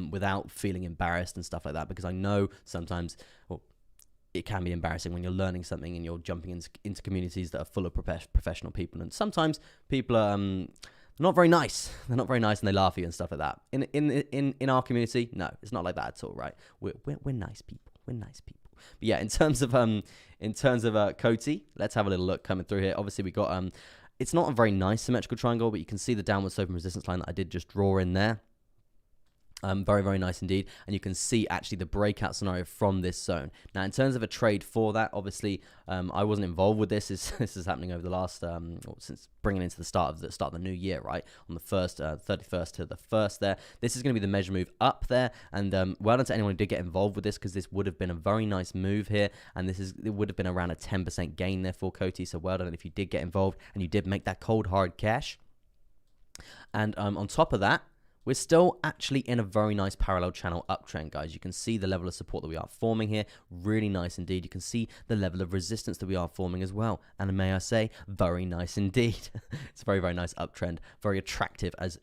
Speaker 1: without feeling embarrassed and stuff like that, because I know sometimes, well, it can be embarrassing when you're learning something and you're jumping into communities that are full of professional people, and sometimes people are not very nice. They're not very nice, and they laugh at you and stuff like that. In our community, no, it's not like that at all, right? We're nice people. We're nice people. But yeah, in terms of Coty, let's have a little look coming through here. Obviously, we got it's not a very nice symmetrical triangle, but you can see the downward sloping resistance line that I did just draw in there. Very, very nice indeed. And you can see actually the breakout scenario from this zone. Now, in terms of a trade for that, obviously, I wasn't involved with this. This is happening over the last, since bringing into the start of the new year, right? On the 31st to the 1st there. This is going to be the measure move up there. And well done to anyone who did get involved with this, because this would have been a very nice move here. And it would have been around a 10% gain there for Coty. So well done if you did get involved and you did make that cold, hard cash. And on top of that, we're still actually in a very nice parallel channel uptrend, guys. You can see the level of support that we are forming here. Really nice indeed. You can see the level of resistance that we are forming as well. And may I say, very nice indeed. It's a very, very nice uptrend. Very attractive as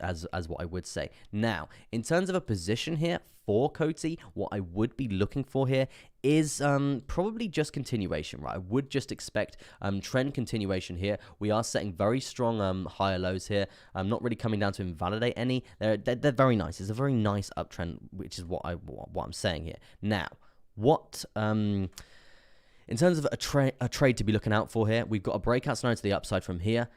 Speaker 1: what I would say. Now, in terms of a position here for COTI, what I would be looking for here is probably just continuation, right? I would just expect trend continuation here. We are setting very strong higher lows here. I'm not really coming down to invalidate any. They're very nice. It's a very nice uptrend, which is what I'm saying here. Now, what in terms of a trade to be looking out for here, we've got a breakout scenario to the upside from here.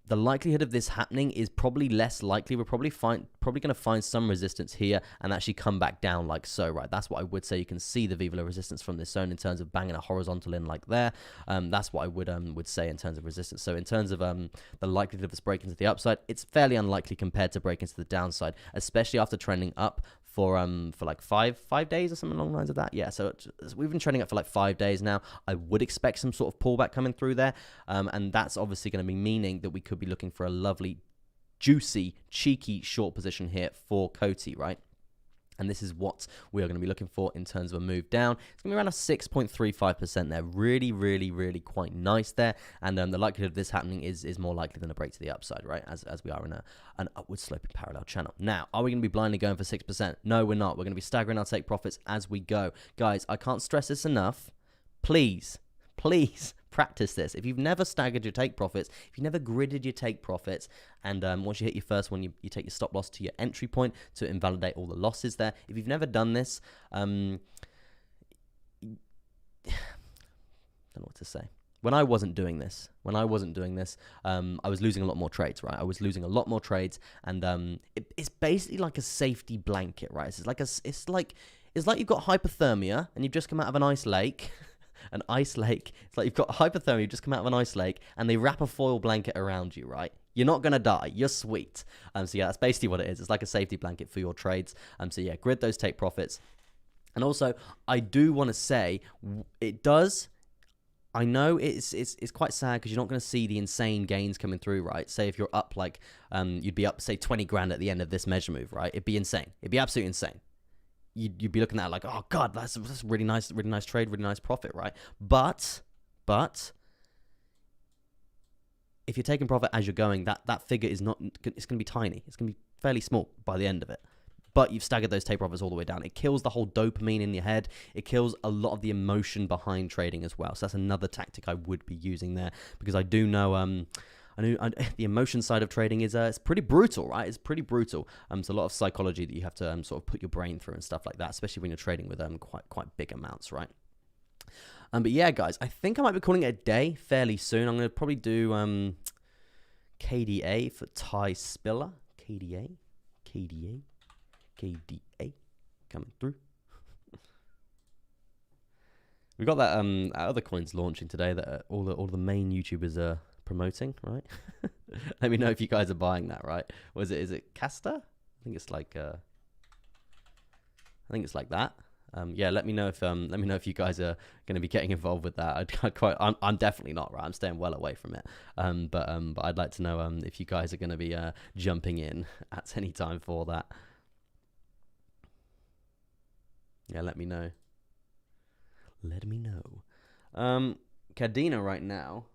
Speaker 1: The likelihood of this happening is probably less likely. We're probably going to find some resistance here and actually come back down like so, right? That's what I would say. You can see the VWAP resistance from this zone in terms of banging a horizontal in like there. That's what I would say in terms of resistance. So in terms of the likelihood of this breaking to the upside, it's fairly unlikely compared to breaking to the downside, especially after trending up for like five days or something along the lines of that. Yeah, so we've been trending up for like 5 days now. I would expect some sort of pullback coming through there, and that's obviously going to be meaning that we could be looking for a lovely, juicy, cheeky short position here for COTI, right? And this is what we are going to be looking for in terms of a move down. It's going to be around a 6.35% there. Really, really, really quite nice there. And the likelihood of this happening is more likely than a break to the upside, right? As we are in an upward sloping parallel channel. Now, are we going to be blindly going for 6%? No, we're not. We're going to be staggering our take profits as we go. Guys, I can't stress this enough. Please practice this. If you've never staggered your take profits, if you never gridded your take profits, and once you hit your first one, you take your stop loss to your entry point to invalidate all the losses there. If you've never done this, I don't know what to say. When I wasn't doing this, I was losing a lot more trades, right? I was losing a lot more trades, and it's basically like a safety blanket, right? It's like you've got hypothermia and you've just come out of an ice lake. An ice lake. It's like you've got hypothermia, you just come out of an ice lake, and they wrap a foil blanket around you, right? You're not going to die. You're sweet. So yeah, that's basically what it is. It's like a safety blanket for your trades. So yeah, grid those take profits. And also, I do want to say, it does... I know it's quite sad because you're not going to see the insane gains coming through, right? Say if you're up like, you'd be up, say, 20 grand at the end of this measure move, right? It'd be insane. It'd be absolutely insane. You'd be looking at it like, oh god, that's really nice trade, really nice profit, right? But if you're taking profit as you're going, that figure is not, it's going to be tiny. It's going to be fairly small by the end of it. But you've staggered those take profits all the way down. It kills the whole dopamine in your head. It kills a lot of the emotion behind trading as well. So that's another tactic I would be using there, because I do know the emotion side of trading is it's pretty brutal, right? It's pretty brutal. It's a lot of psychology that you have to sort of put your brain through and stuff like that, especially when you're trading with quite big amounts, right? But yeah, guys, I think I might be calling it a day fairly soon. I'm going to probably do KDA for Ty Spiller. KDA coming through. We got that other coins launching today that all the main YouTubers are promoting, right? Let me know if you guys are buying that, right? Is it Casta? I think it's like that. Yeah, let me know if you guys are going to be getting involved with that. I'm definitely not, right? I'm staying well away from it. But I'd like to know if you guys are going to be jumping in at any time for that. Yeah, let me know. Cadena right now.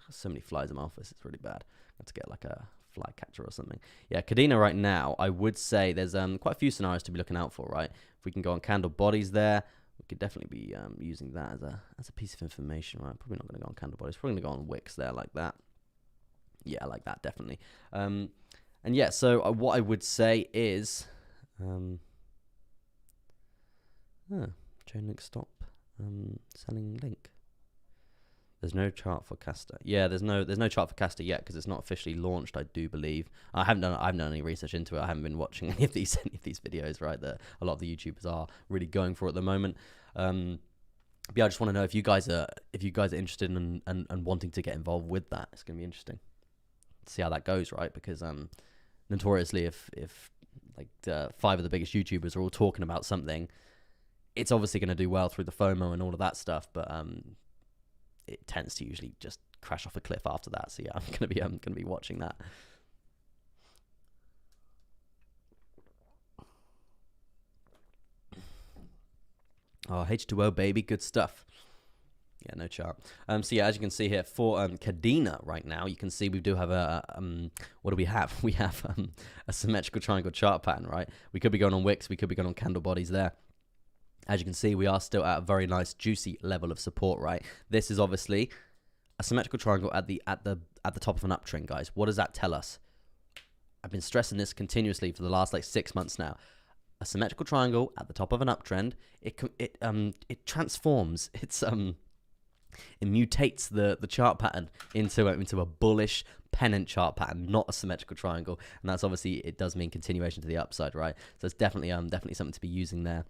Speaker 1: So many flies in my office, it's really bad. I have to get like a fly catcher or something. Yeah, Cadena right now, I would say there's quite a few scenarios to be looking out for, right? If we can go on candle bodies there, we could definitely be using that as a piece of information, right? Probably not going to go on candle bodies. Probably going to go on wicks there like that. Yeah, like that, definitely. And yeah, so what I would say is... chain link stop. Selling link. There's no chart for Casta. Yeah, there's no chart for Casta yet because it's not officially launched, I do believe. I haven't done any research into it. I haven't been watching any of these videos, right, that a lot of the YouTubers are really going for at the moment. But yeah, I just want to know if you guys are interested in and wanting to get involved with that. It's going to be interesting to see how that goes, right? Because notoriously, if like 5 of the biggest YouTubers are all talking about something, it's obviously going to do well through the FOMO and all of that stuff, but it tends to usually just crash off a cliff after that. So yeah, I'm gonna be watching that. Oh, H2O, baby. Good stuff. Yeah, no chart. So yeah, as you can see here for Cadena right now, you can see we do have what do we have? We have a symmetrical triangle chart pattern, right? We could be going on wicks, we could be going on candle bodies there. As you can see, we are still at a very nice juicy level of support, right? This is obviously a symmetrical triangle at the top of an uptrend, guys. What does that tell us? I've been stressing this continuously for the last like 6 months now. A symmetrical triangle at the top of an uptrend, it transforms. It mutates the chart pattern into a bullish pennant chart pattern, not a symmetrical triangle, and that's obviously, it does mean continuation to the upside, right? So it's definitely something to be using there.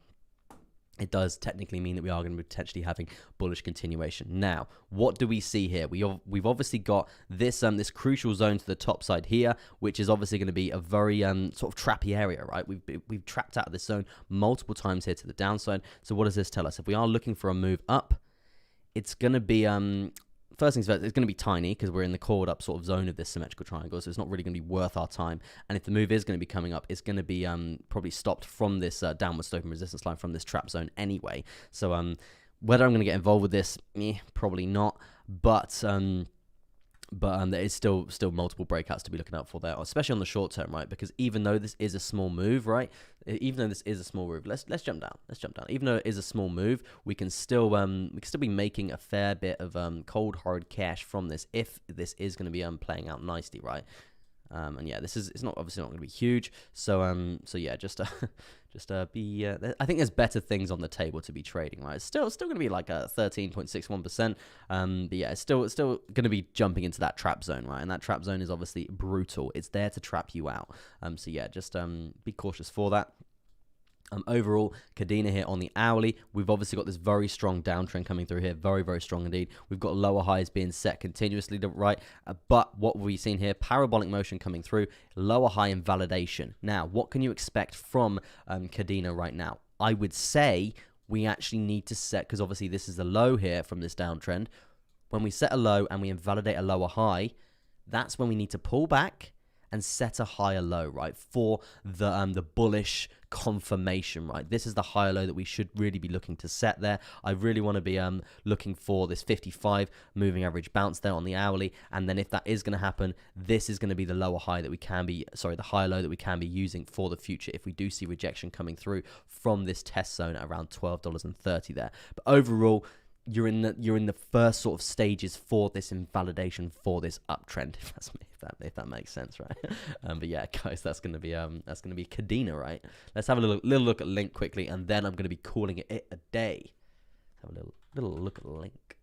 Speaker 1: It does technically mean that we are going to be potentially having bullish continuation. Now, what do we see here? We've obviously got this this crucial zone to the top side here, which is obviously going to be a very sort of trappy area, right? We've trapped out of this zone multiple times here to the downside. So what does this tell us? If we are looking for a move up, it's going to be, first things first, it's going to be tiny because we're in the coiled up sort of zone of this symmetrical triangle, so it's not really going to be worth our time. And if the move is going to be coming up, it's going to be probably stopped from this downward sloping resistance line from this trap zone anyway. So whether I'm going to get involved with this, probably not. But there is still multiple breakouts to be looking out for there, especially on the short term, right? Because even though this is a small move, right? Even though this is a small move, let's jump down. Let's jump down. Even though it is a small move, we can still be making a fair bit of cold hard cash from this if this is going to be playing out nicely, right? And yeah, it's not obviously not going to be huge. So yeah, I think there's better things on the table to be trading, right? It's still going to be like a 13.61%. But yeah, it's still going to be jumping into that trap zone, right? And that trap zone is obviously brutal. It's there to trap you out. So yeah, just be cautious for that. Overall, Cadena here on the hourly, we've obviously got this very strong downtrend coming through here, very, very strong indeed. We've got lower highs being set continuously to right, but what we've seen here, parabolic motion coming through, lower high invalidation. Now, what can you expect from Cadena right now? I would say we actually need to set, because obviously this is the low here from this downtrend. When we set a low and we invalidate a lower high, that's when we need to pull back and set a higher low, right, for the bullish confirmation, right? This is the higher low that we should really be looking to set there. I really want to be looking for this 55 moving average bounce there on the hourly, and then if that is going to happen, this is going to be the lower high that we can be, sorry, the higher low that we can be using for the future if we do see rejection coming through from this test zone at around $12.30 there. But overall, you're in the first sort of stages for this invalidation for this uptrend, if that makes sense, right? But yeah, guys, that's gonna be Cadena, right? Let's have a little look at Link quickly, and then I'm gonna be calling it a day. Let's have a little look at Link.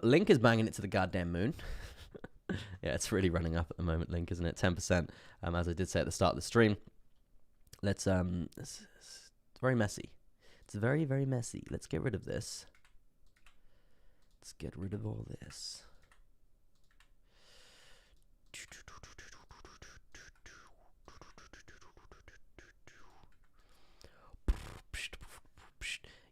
Speaker 1: Link is banging it to the goddamn moon. Yeah, it's really running up at the moment, Link, isn't it? 10%, as I did say at the start of the stream. It's very messy. It's very, very messy. Let's get rid of this. Let's get rid of all this.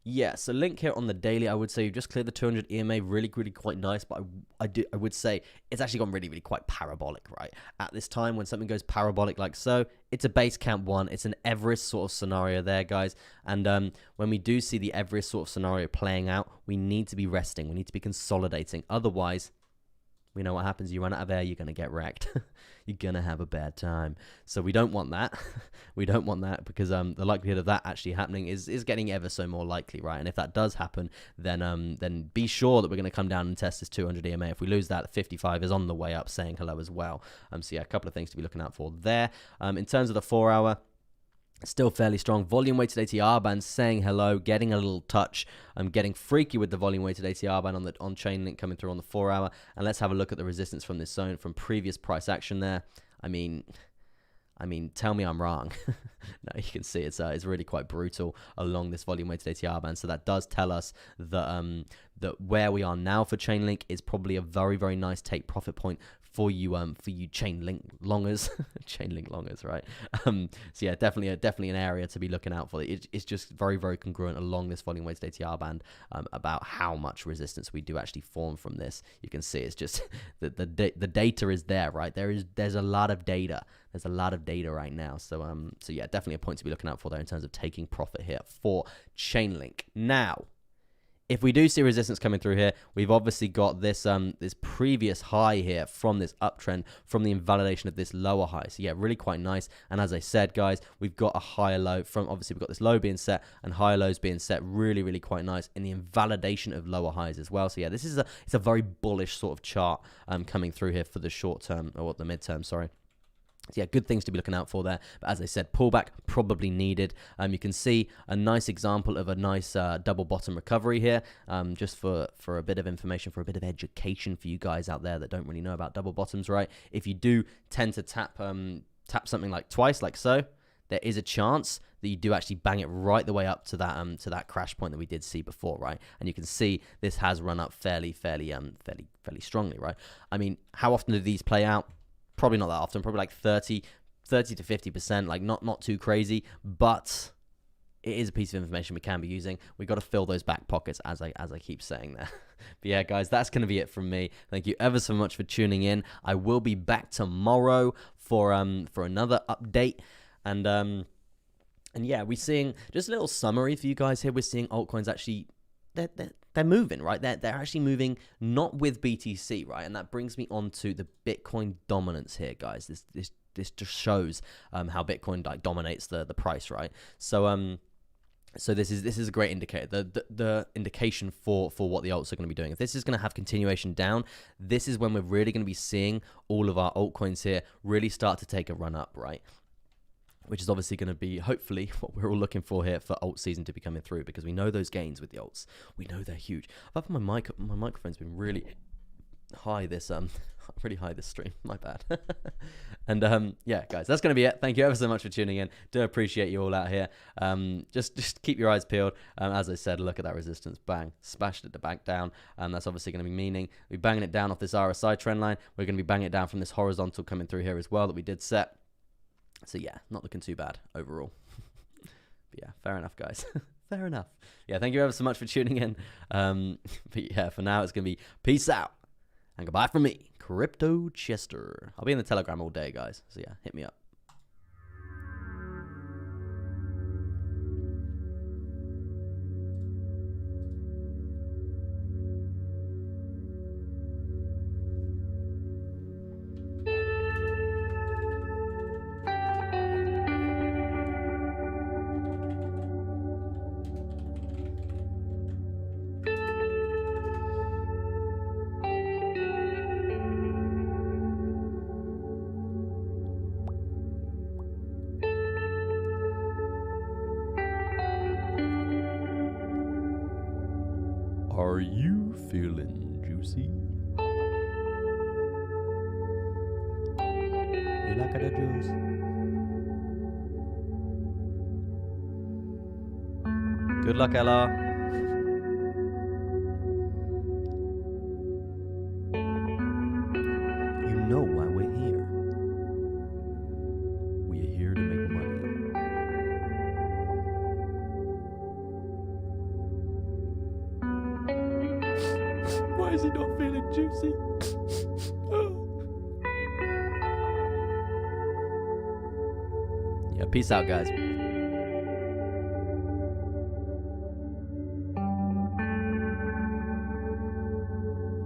Speaker 1: Yeah, so Link here on the daily, I would say you've just cleared the 200 EMA, really quite nice, but I would say it's actually gone really quite parabolic, right? At this time, when something goes parabolic like so, it's a base camp one, it's an Everest sort of scenario there, guys, and when we do see the Everest sort of scenario playing out, we need to be resting, we need to be consolidating, otherwise, we know what happens. You run out of air, you're going to get wrecked. You're going to have a bad time. So we don't want that. We don't want that because the likelihood of that actually happening is getting ever so more likely, right? And if that does happen, then be sure that we're going to come down and test this 200 EMA. If we lose that, 55 is on the way up saying hello as well. So yeah, a couple of things to be looking out for there. In terms of the 4 hour, still fairly strong. Volume weighted ATR band saying hello, getting a little touch. I'm getting freaky with the volume weighted ATR band on Chainlink coming through on the 4 hour. And let's have a look at the resistance from this zone from previous price action there. I mean, tell me I'm wrong. No, you can see it's really quite brutal along this volume weighted ATR band. So that does tell us that that where we are now for Chainlink is probably a very nice take profit point for you chain link longers, chain link longers, right? So yeah, definitely an area to be looking out for. It's just very, very congruent along this volume weighted ATR band about how much resistance we do actually form from this. You can see it's just the data is there, right? There's a lot of data. There's a lot of data right now. So yeah, definitely a point to be looking out for there in terms of taking profit here for Chainlink. Now, if we do see resistance coming through here, we've obviously got this this previous high here from this uptrend, from the invalidation of this lower high. So yeah, really quite nice. And as I said, guys, we've got a higher low from, obviously we've got this low being set and higher lows being set, really, really quite nice in the invalidation of lower highs as well. So yeah, this is it's a very bullish sort of chart coming through here for the short term, or the midterm, sorry. So yeah, good things to be looking out for there. But as I said, pullback probably needed. You can see a nice example of a nice double bottom recovery here. Just for a bit of information, for a bit of education for you guys out there that don't really know about double bottoms, right? If you do tend to tap something like twice, like so, there is a chance that you do actually bang it right the way up to that crash point that we did see before, right? And you can see this has run up fairly strongly, right? I mean, how often do these play out? Probably not that often, probably like 30 to 50%, like not too crazy, but it is a piece of information we can be using. We've got to fill those back pockets, as I keep saying there. But yeah, guys, that's going to be it from me. Thank you ever so much for tuning in. I will be back tomorrow for another update, and yeah, we're seeing just a little summary for you guys here. We're seeing altcoins actually they're moving, right? They're actually moving, not with BTC, right? And that brings me on to the Bitcoin dominance here, guys. This just shows how Bitcoin like dominates the price, right? So so this is a great indicator, the indication for what the alts are going to be doing. If this is going to have continuation down, this is when we're really going to be seeing all of our altcoins here really start to take a run up, right? Which is obviously going to be, hopefully, what we're all looking for here for alt season to be coming through, because we know those gains with the alts. We know they're huge. Apart from my microphone's been really high this really high this stream. My bad. And yeah, guys, that's going to be it. Thank you ever so much for tuning in. Do appreciate you all out here. Just keep your eyes peeled. As I said, look at that resistance. Bang, smashed it to back down. That's obviously going to be meaning we're banging it down off this RSI trend line. We're going to be banging it down from this horizontal coming through here as well that we did set. So yeah, not looking too bad overall. But yeah, fair enough, guys. Fair enough. Yeah, thank you ever so much for tuning in. But yeah, for now, it's going to be peace out. And goodbye from me, Crypto Chester. I'll be in the Telegram all day, guys. So yeah, hit me up. Are you feeling juicy? You like the juice? Good luck, Ella. You know why we're here. We're here to make money. Why is he not feeling juicy? Yeah, peace out, guys.